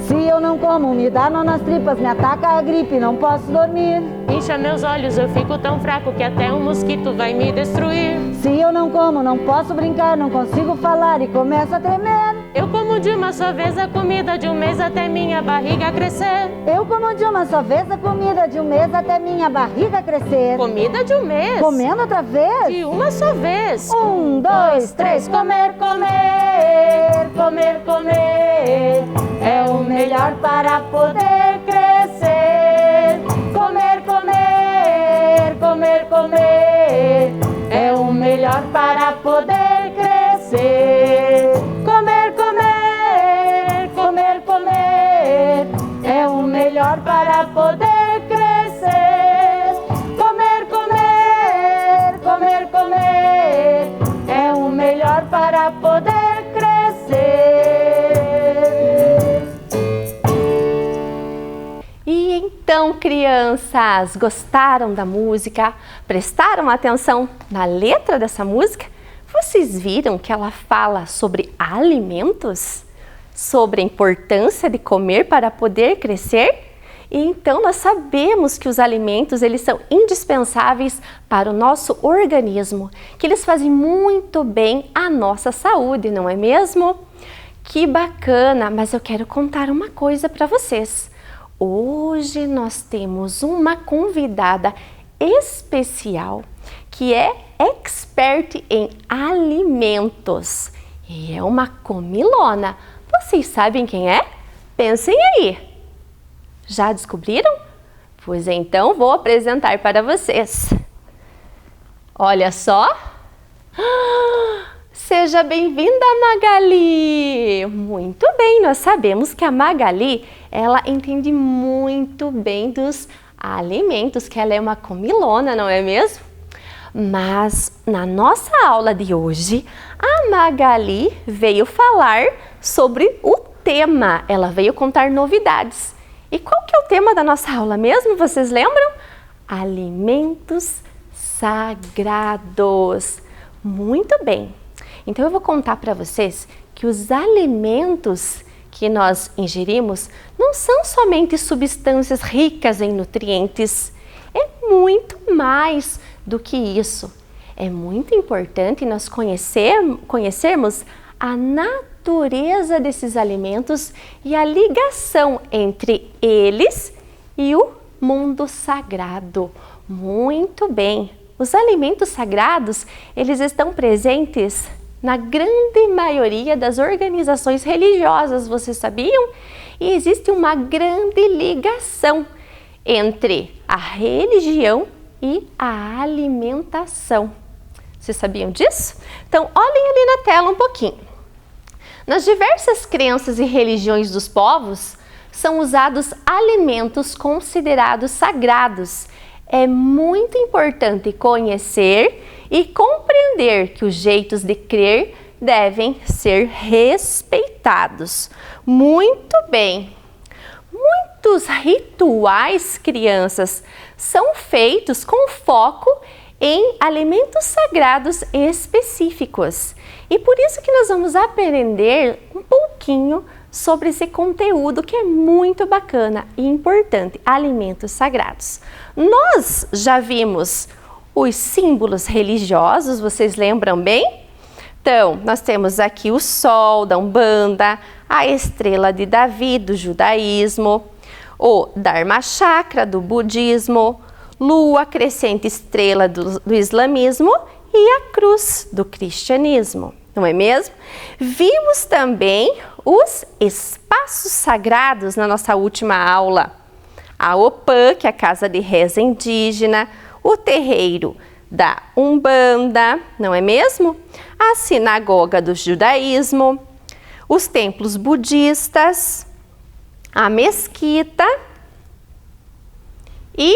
Se eu não como, me dá nó nas tripas, me ataca a gripe, não posso dormir. Incha meus olhos, eu fico tão fraco que até um mosquito vai me destruir. Se eu não como, não posso brincar, não consigo falar e começo a tremer. Eu como de uma só vez a comida de um mês até minha barriga crescer. Eu como de uma só vez a comida de um mês até minha barriga crescer. Comida de um mês? Comendo outra vez? De uma só vez. 1, 2, 3, comer, comer, comer, comer é o melhor para poder crescer. Comer, comer, comer, comer é o melhor para poder crescer. Comer, comer, comer, comer é o melhor para poder crescer. Comer, comer, comer, comer crianças? Gostaram da música? Prestaram atenção na letra dessa música? Vocês viram que ela fala sobre alimentos? Sobre a importância de comer para poder crescer? E então nós sabemos que os alimentos, eles são indispensáveis para o nosso organismo, que eles fazem muito bem à nossa saúde, não é mesmo? Que bacana, mas eu quero contar uma coisa para vocês. Hoje nós temos uma convidada especial que é expert em alimentos e é uma comilona. Vocês sabem quem é? Pensem aí. Já descobriram? Pois então vou apresentar para vocês. Olha só. Seja bem-vinda, Magali! Muito bem, nós sabemos que a Magali, ela entende muito bem dos alimentos, que ela é uma comilona, não é mesmo? Mas na nossa aula de hoje, a Magali veio falar sobre o tema, ela veio contar novidades. E qual que é o tema da nossa aula mesmo? Vocês lembram? Alimentos sagrados. Muito bem. Então eu vou contar para vocês que os alimentos que nós ingerimos não são somente substâncias ricas em nutrientes. É muito mais do que isso. É muito importante nós conhecermos a natureza desses alimentos e a ligação entre eles e o mundo sagrado. Muito bem. Os alimentos sagrados, eles estão presentes na grande maioria das organizações religiosas, vocês sabiam? E existe uma grande ligação entre a religião e a alimentação. Vocês sabiam disso? Então, olhem ali na tela um pouquinho. Nas diversas crenças e religiões dos povos, são usados alimentos considerados sagrados. É muito importante conhecer e compreender que os jeitos de crer devem ser respeitados. Muito bem. Muitos rituais, crianças, são feitos com foco em alimentos sagrados específicos. E por isso que nós vamos aprender um pouquinho sobre esse conteúdo que é muito bacana e importante, alimentos sagrados. Nós já vimos os símbolos religiosos, vocês lembram bem? Então, nós temos aqui o sol da Umbanda, a estrela de Davi do judaísmo, o Dharma Chakra do budismo, lua crescente estrela do islamismo e a cruz do cristianismo, não é mesmo? Vimos também os espaços sagrados na nossa última aula. A Opã, que é a casa de reza indígena, o terreiro da Umbanda, não é mesmo? A sinagoga do judaísmo, os templos budistas, a mesquita e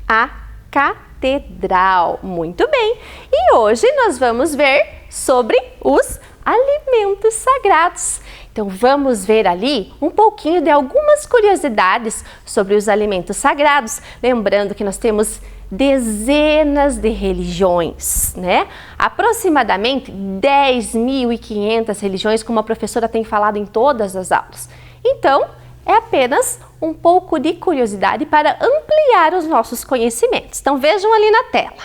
a catedral. Muito bem. E hoje nós vamos ver sobre os alimentos sagrados. Então vamos ver ali um pouquinho de algumas curiosidades sobre os alimentos sagrados. Lembrando que nós temos dezenas de religiões, né? Aproximadamente 10.500 religiões, como a professora tem falado em todas as aulas. Então, é apenas um pouco de curiosidade para ampliar os nossos conhecimentos. Então, vejam ali na tela.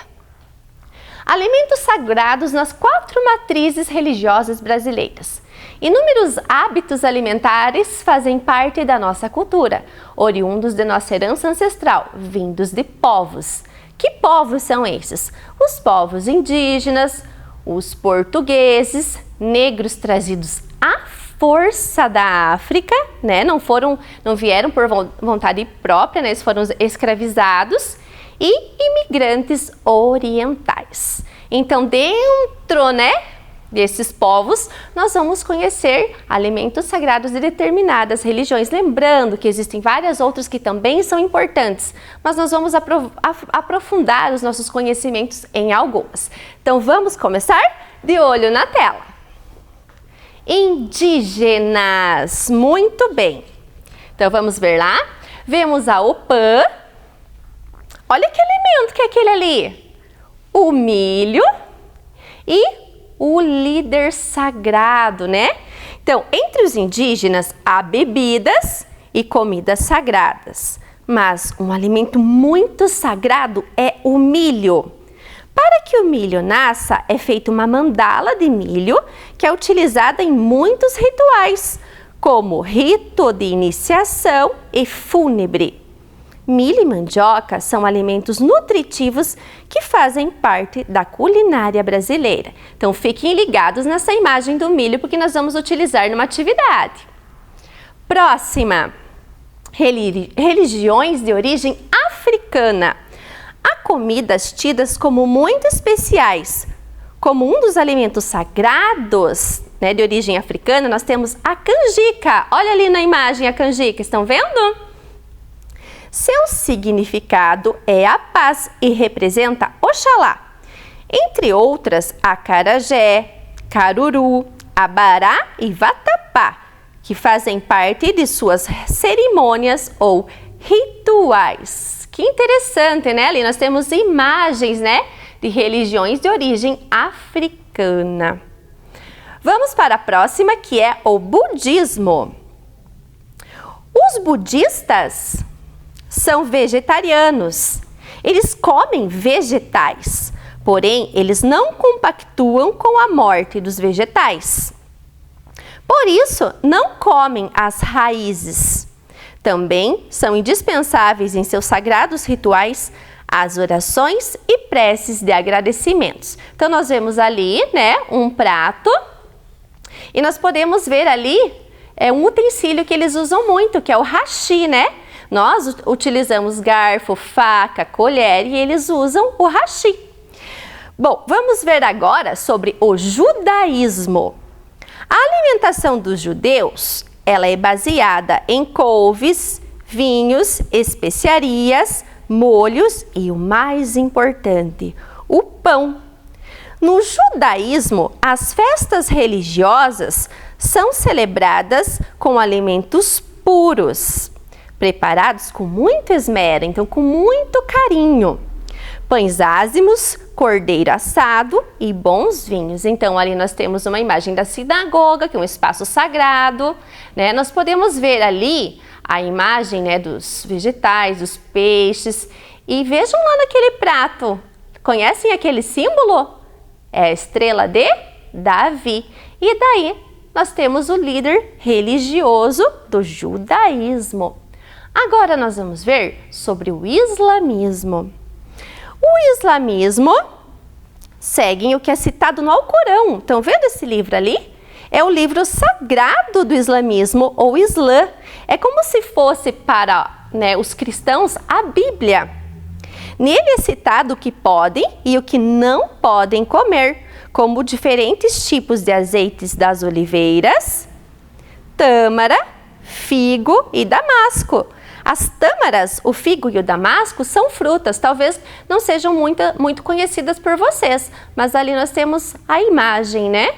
Alimentos sagrados nas 4 matrizes religiosas brasileiras. Inúmeros hábitos alimentares fazem parte da nossa cultura, oriundos de nossa herança ancestral, vindos de povos. Que povos são esses? Os povos indígenas, os portugueses, negros trazidos à força da África, né? Não vieram por vontade própria, né? Eles foram escravizados, e imigrantes orientais. Então, dentro, né, desses povos, nós vamos conhecer alimentos sagrados de determinadas religiões. Lembrando que existem várias outras que também são importantes, mas nós vamos aprofundar os nossos conhecimentos em algumas. Então, vamos começar? De olho na tela. Indígenas. Muito bem. Então, vamos ver lá. Vemos a Opã, Olha que alimento que é aquele ali. O milho e o líder sagrado, né? Então, entre os indígenas há bebidas e comidas sagradas, mas um alimento muito sagrado é o milho. Para que o milho nasça, é feita uma mandala de milho que é utilizada em muitos rituais, como rito de iniciação e fúnebre. Milho e mandioca são alimentos nutritivos que fazem parte da culinária brasileira. Então, fiquem ligados nessa imagem do milho, porque nós vamos utilizar numa atividade. Próxima, religiões de origem africana. Há comidas tidas como muito especiais. Como um dos alimentos sagrados, né, de origem africana, nós temos a canjica. Olha ali na imagem a canjica, estão vendo? Seu significado é a paz e representa Oxalá. Entre outras, acarajé, caruru, abará e vatapá, que fazem parte de suas cerimônias ou rituais. Que interessante, né? Ali nós temos imagens, né, de religiões de origem africana. Vamos para a próxima, que é o budismo. Os budistas são vegetarianos. Eles comem vegetais, porém eles não compactuam com a morte dos vegetais. Por isso, não comem as raízes. Também são indispensáveis em seus sagrados rituais as orações e preces de agradecimentos. Então, nós vemos ali, né, um prato e nós podemos ver ali um utensílio que eles usam muito, que é o hashi, né? Nós utilizamos garfo, faca, colher e eles usam o hashi. Bom, vamos ver agora sobre o judaísmo. A alimentação dos judeus, ela é baseada em couves, vinhos, especiarias, molhos e o mais importante, o pão. No judaísmo, as festas religiosas são celebradas com alimentos puros, preparados com muito esmero, então com muito carinho. Pães ázimos, cordeiro assado e bons vinhos. Então, ali nós temos uma imagem da sinagoga, que é um espaço sagrado, né? Nós podemos ver ali a imagem, né, dos vegetais, dos peixes. E vejam lá naquele prato. Conhecem aquele símbolo? É a estrela de Davi. E daí nós temos o líder religioso do judaísmo. Agora nós vamos ver sobre o islamismo. O islamismo segue o que é citado no Alcorão. Estão vendo esse livro ali? É o livro sagrado do islamismo, ou Islã. É como se fosse para, né, os cristãos a Bíblia. Nele é citado o que podem e o que não podem comer, como diferentes tipos de azeites das oliveiras, tâmara, figo e damasco. As tâmaras, o figo e o damasco são frutas, talvez não sejam muito conhecidas por vocês, mas ali nós temos a imagem, né?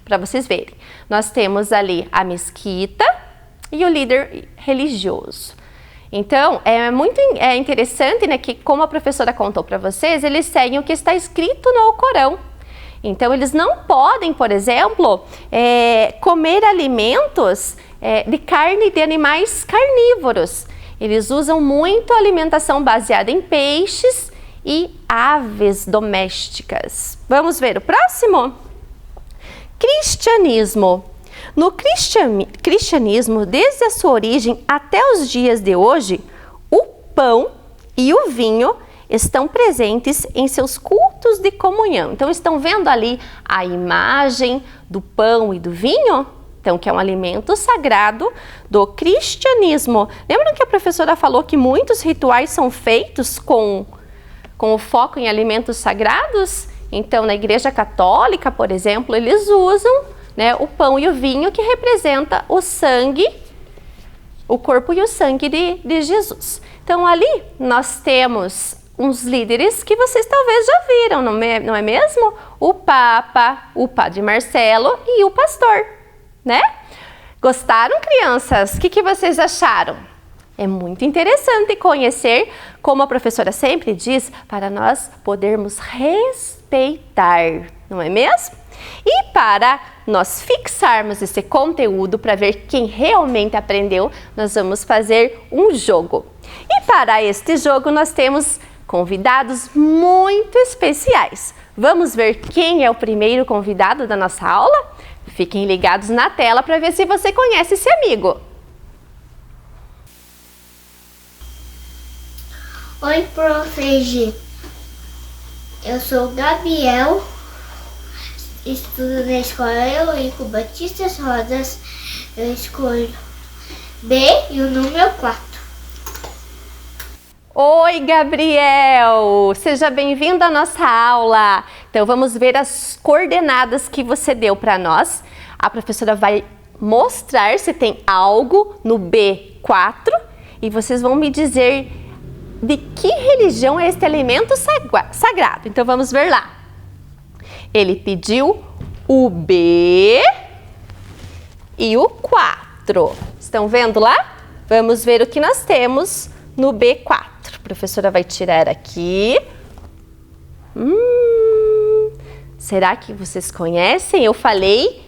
Para vocês verem. Nós temos ali a mesquita e o líder religioso. Então, é muito interessante, né, que como a professora contou para vocês, eles seguem o que está escrito no Alcorão. Então, eles não podem, por exemplo, comer alimentos de carne de animais carnívoros. Eles usam muito a alimentação baseada em peixes e aves domésticas. Vamos ver o próximo? Cristianismo. No cristianismo, desde a sua origem até os dias de hoje, o pão e o vinho estão presentes em seus cultos de comunhão. Então, estão vendo ali a imagem do pão e do vinho? Então, que é um alimento sagrado do cristianismo. Lembram que a professora falou que muitos rituais são feitos com o foco em alimentos sagrados? Então, na Igreja Católica, por exemplo, eles usam, né, o pão e o vinho, que representa o sangue, o corpo e o sangue de Jesus. Então, ali nós temos uns líderes que vocês talvez já viram, não é mesmo? O Papa, o Padre Marcelo e o pastor, né? Gostaram, crianças? O que vocês acharam? É muito interessante conhecer, como a professora sempre diz, para nós podermos respeitar, não é mesmo? E para nós fixarmos esse conteúdo para ver quem realmente aprendeu, nós vamos fazer um jogo. E para este jogo nós temos convidados muito especiais. Vamos ver quem é o primeiro convidado da nossa aula? Fiquem ligados na tela para ver se você conhece esse amigo. Oi, Prof. G. Eu sou o Gabriel, estudo na escola Eurico Batista Rodas. Eu escolho B e o número 4. Oi, Gabriel! Seja bem-vindo à nossa aula. Então, vamos ver as coordenadas que você deu para nós. A professora vai mostrar se tem algo no B4 e vocês vão me dizer de que religião é este alimento sagrado. Então, vamos ver lá. Ele pediu o B e o 4. Estão vendo lá? Vamos ver o que nós temos no B4. A professora vai tirar aqui. Será que vocês conhecem? Eu falei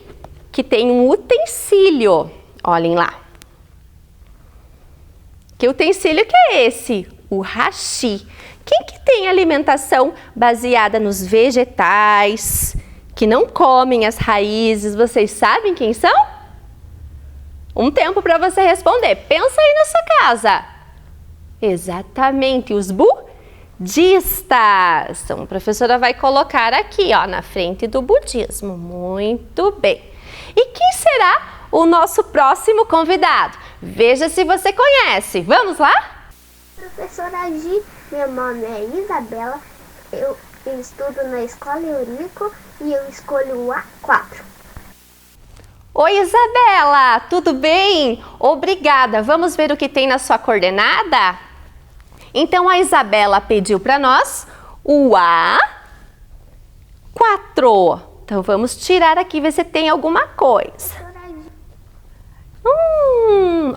que tem um utensílio. Olhem lá. Que utensílio que é esse? O hashi. Quem que tem alimentação baseada nos vegetais, que não comem as raízes? Vocês sabem quem são? Um tempo para você responder. Pensa aí na sua casa. Exatamente, os budistas. Então, a professora vai colocar aqui, ó, na frente do budismo. Muito bem. E quem será o nosso próximo convidado? Veja se você conhece. Vamos lá? Professora G, meu nome é Isabela, eu estudo na escola Eurico e eu escolho o A4. Oi, Isabela, tudo bem? Obrigada. Vamos ver o que tem na sua coordenada? Então, a Isabela pediu para nós o A4. Então, vamos tirar aqui, ver se tem alguma coisa.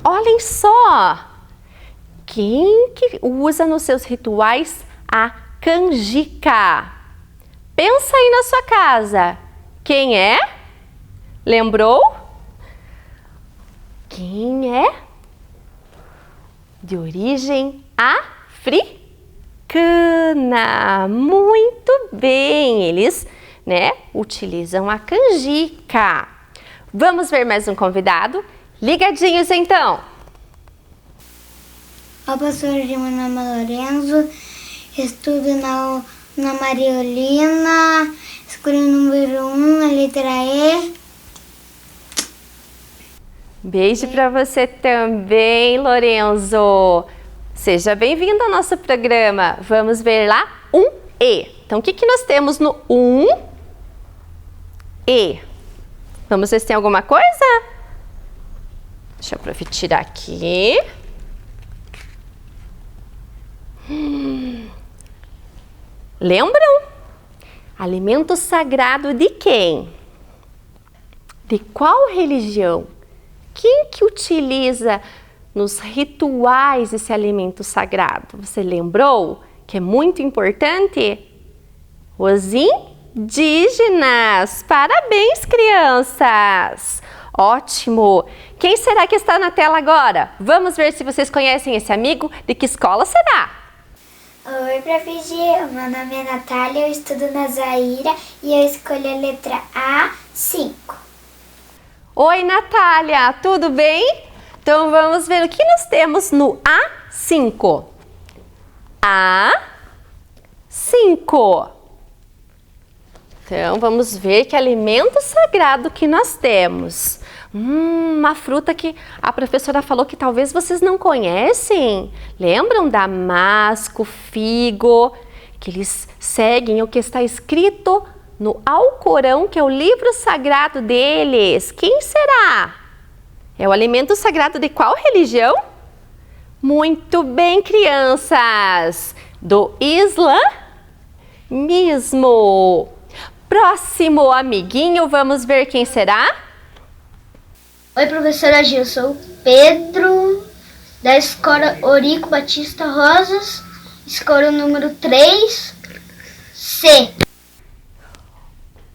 Olhem só. Quem que usa nos seus rituais a canjica? Pensa aí na sua casa. Quem é? Lembrou? Quem é? De origem africana. Muito bem, eles, utilizam a canjica. Vamos ver mais um convidado? Ligadinhos então. Olá, professora, meu nome é Lorenzo, estudo na Mariolina, escolhi o número 1, a letra E. Beijo para você também, Lorenzo. Seja bem-vindo ao nosso programa. Vamos ver lá 1E. Então, o que nós temos no 1E? Vamos ver se tem alguma coisa? Deixa eu tirar aqui. Lembram? Alimento sagrado de quem? De qual religião? Quem que utiliza nos rituais esse alimento sagrado? Você lembrou que é muito importante? Os indígenas! Parabéns, crianças! Ótimo! Quem será que está na tela agora? Vamos ver se vocês conhecem esse amigo. De que escola será? Oi, Prof. G, meu nome é Natália, eu estudo na Zaira e eu escolhi a letra A5. Oi, Natália, tudo bem? Então vamos ver o que nós temos no A5. A5. Então vamos ver que alimento sagrado que nós temos. Uma fruta que a professora falou que talvez vocês não conhecem. Lembram? Damasco, figo, que eles seguem o que está escrito no Alcorão, que é o livro sagrado deles. Quem será? É o alimento sagrado de qual religião? Muito bem, crianças! Do islamismo. Próximo amiguinho, vamos ver quem será? Oi, professora Gil, eu sou o Pedro, da escola Eurico Batista Rosas, escola número 3C.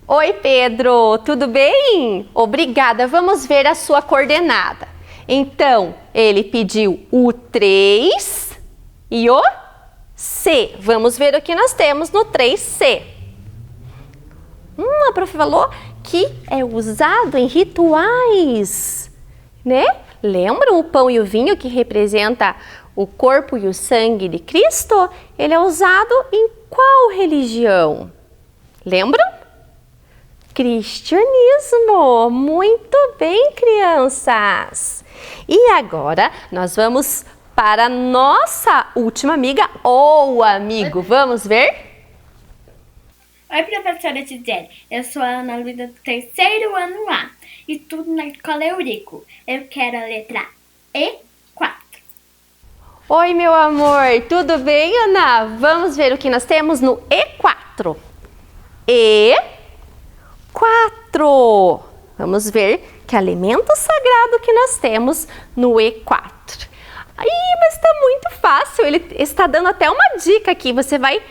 Oi, Pedro, tudo bem? Obrigada, vamos ver a sua coordenada. Então, ele pediu o 3 e o C. Vamos ver o que nós temos no 3C. A prof falou que é usado em rituais, né? Lembram o pão e o vinho que representa o corpo e o sangue de Cristo? Ele é usado em qual religião? Lembram? Cristianismo. Muito bem, crianças. E agora nós vamos para a nossa última amiga ou amigo. Vamos ver? Oi, professora Gisele. Eu sou a Ana Luísa do 3º ano A. Estudo na escola Eurico. Eu quero a letra E4. Oi, meu amor. Tudo bem, Ana? Vamos ver o que nós temos no E4. E4. Vamos ver que alimento sagrado que nós temos no E4. Mas está muito fácil. Ele está dando até uma dica aqui. Você vai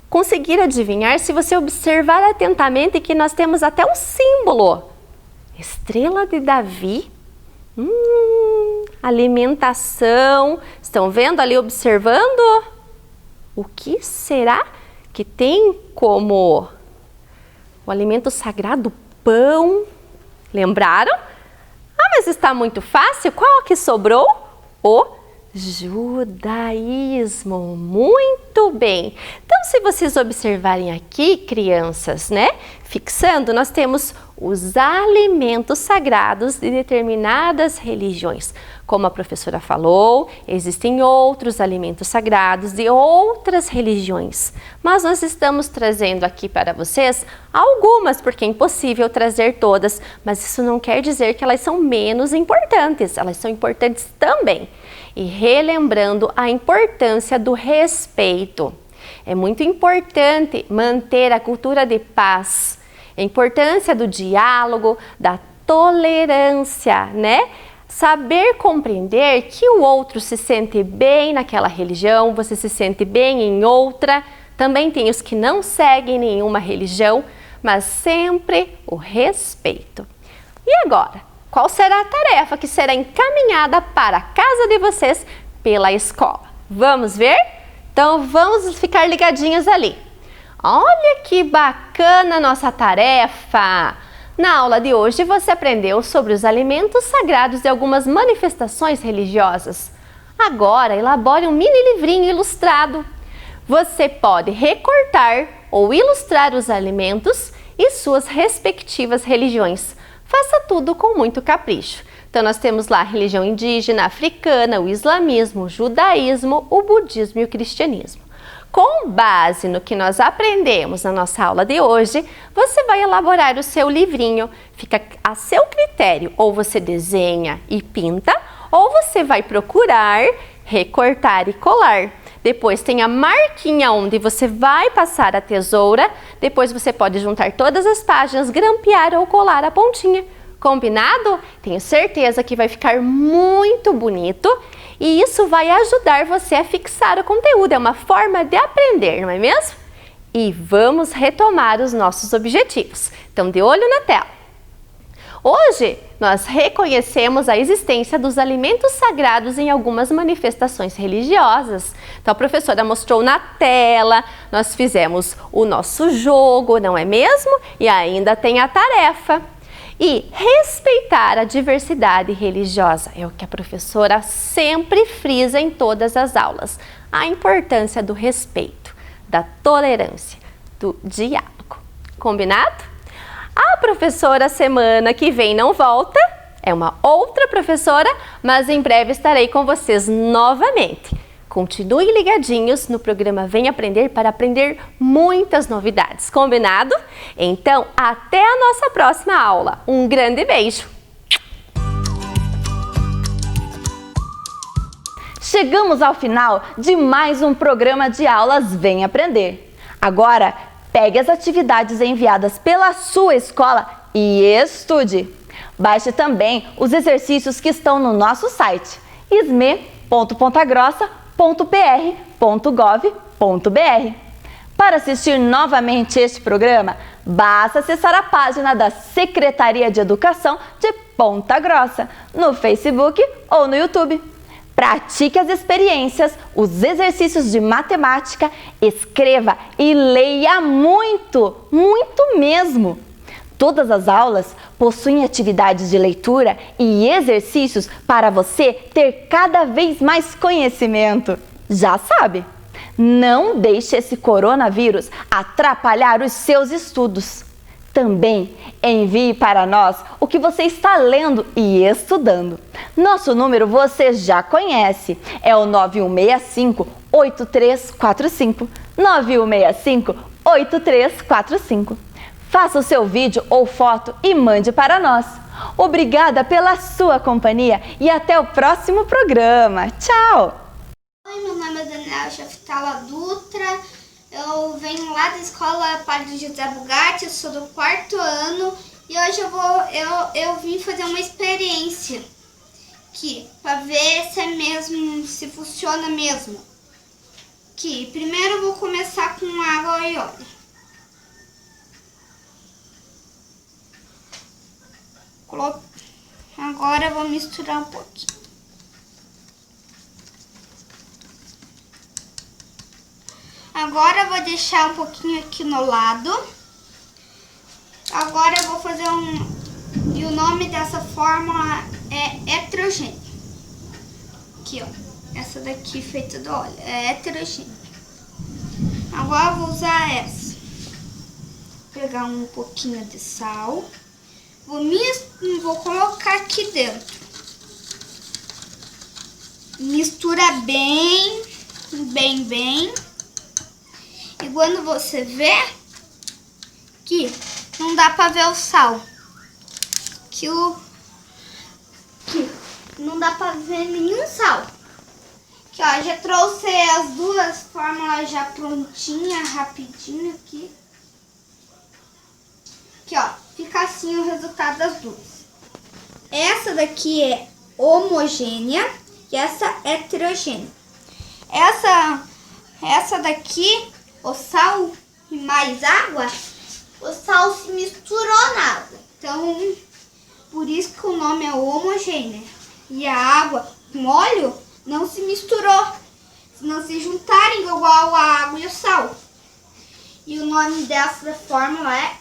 conseguir adivinhar se você observar atentamente que nós temos até um símbolo. Estrela de Davi. Alimentação. Estão vendo ali, observando? O que será que tem como o alimento sagrado? Pão. Lembraram? Mas está muito fácil. Qual que sobrou? O judaísmo. Muito bem. Então, se vocês observarem aqui, crianças, né? Fixando, nós temos os alimentos sagrados de determinadas religiões. Como a professora falou, existem outros alimentos sagrados de outras religiões. Mas nós estamos trazendo aqui para vocês algumas, porque é impossível trazer todas. Mas isso não quer dizer que elas são menos importantes. Elas são importantes também. E relembrando a importância do respeito. É muito importante manter a cultura de paz, a importância do diálogo, da tolerância, né? Saber compreender que o outro se sente bem naquela religião, você se sente bem em outra. Também tem os que não seguem nenhuma religião, mas sempre o respeito. E agora? Qual será a tarefa que será encaminhada para a casa de vocês pela escola? Vamos ver? Então, vamos ficar ligadinhos ali. Olha que bacana a nossa tarefa! Na aula de hoje, você aprendeu sobre os alimentos sagrados de algumas manifestações religiosas. Agora, elabore um mini livrinho ilustrado. Você pode recortar ou ilustrar os alimentos e suas respectivas religiões. Faça tudo com muito capricho. Então, nós temos lá a religião indígena, africana, o islamismo, o judaísmo, o budismo e o cristianismo. Com base no que nós aprendemos na nossa aula de hoje, você vai elaborar o seu livrinho. Fica a seu critério, ou você desenha e pinta, ou você vai procurar, recortar e colar. Depois tem a marquinha onde você vai passar a tesoura. Depois você pode juntar todas as páginas, grampear ou colar a pontinha. Combinado? Tenho certeza que vai ficar muito bonito e isso vai ajudar você a fixar o conteúdo. É uma forma de aprender, não é mesmo? E vamos retomar os nossos objetivos. Então, de olho na tela. Hoje, nós reconhecemos a existência dos alimentos sagrados em algumas manifestações religiosas. Então, a professora mostrou na tela, nós fizemos o nosso jogo, não é mesmo? E ainda tem a tarefa. E respeitar a diversidade religiosa é o que a professora sempre frisa em todas as aulas. A importância do respeito, da tolerância, do diálogo. Combinado? A professora semana que vem não volta, é uma outra professora, mas em breve estarei com vocês novamente. Continuem ligadinhos no programa Vem Aprender para aprender muitas novidades, combinado? Então, até a nossa próxima aula. Um grande beijo! Chegamos ao final de mais um programa de aulas Vem Aprender. Agora, pegue as atividades enviadas pela sua escola e estude. Baixe também os exercícios que estão no nosso site isme.com.br. www.pontagrossa.pr.gov.br. Para assistir novamente este programa, basta acessar a página da Secretaria de Educação de Ponta Grossa, no Facebook ou no YouTube. Pratique as experiências, os exercícios de matemática, escreva e leia muito, muito mesmo. Todas as aulas possuem atividades de leitura e exercícios para você ter cada vez mais conhecimento. Já sabe, não deixe esse coronavírus atrapalhar os seus estudos. Também envie para nós o que você está lendo e estudando. Nosso número você já conhece, é o 9165-8345. 9165-8345. Faça o seu vídeo ou foto e mande para nós. Obrigada pela sua companhia e até o próximo programa. Tchau! Oi, meu nome é Daniela Chaftala Dutra. Eu venho lá da escola Padre José Bugatti, eu sou do 4º ano e hoje eu vim fazer uma experiência aqui para ver se é mesmo, se funciona mesmo. Aqui, primeiro eu vou começar com água e óleo. Agora eu vou misturar um pouquinho. Agora eu vou deixar um pouquinho aqui no lado. Agora eu vou fazer E o nome dessa fórmula é heterogêneo. Aqui, ó. Essa daqui feita do óleo. É heterogêneo. Agora eu vou usar essa. Vou pegar um pouquinho de sal. Vou colocar aqui dentro. Mistura bem. E quando você vê que não dá pra ver o sal, que não dá pra ver nenhum sal. Aqui, ó, já trouxe as duas fórmulas já prontinhas, rapidinho aqui. Aqui, ó, fica assim o resultado das duas. Essa daqui é homogênea e essa é heterogênea. Essa daqui, o sal e mais água, o sal se misturou na água. Então, por isso que o nome é homogênea. E a água com óleo não se misturou. Não se juntarem igual a água e o sal. E o nome dessa fórmula é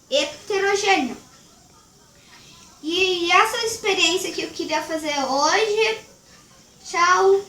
heterogêneo. E essa experiência que eu queria fazer hoje. Tchau!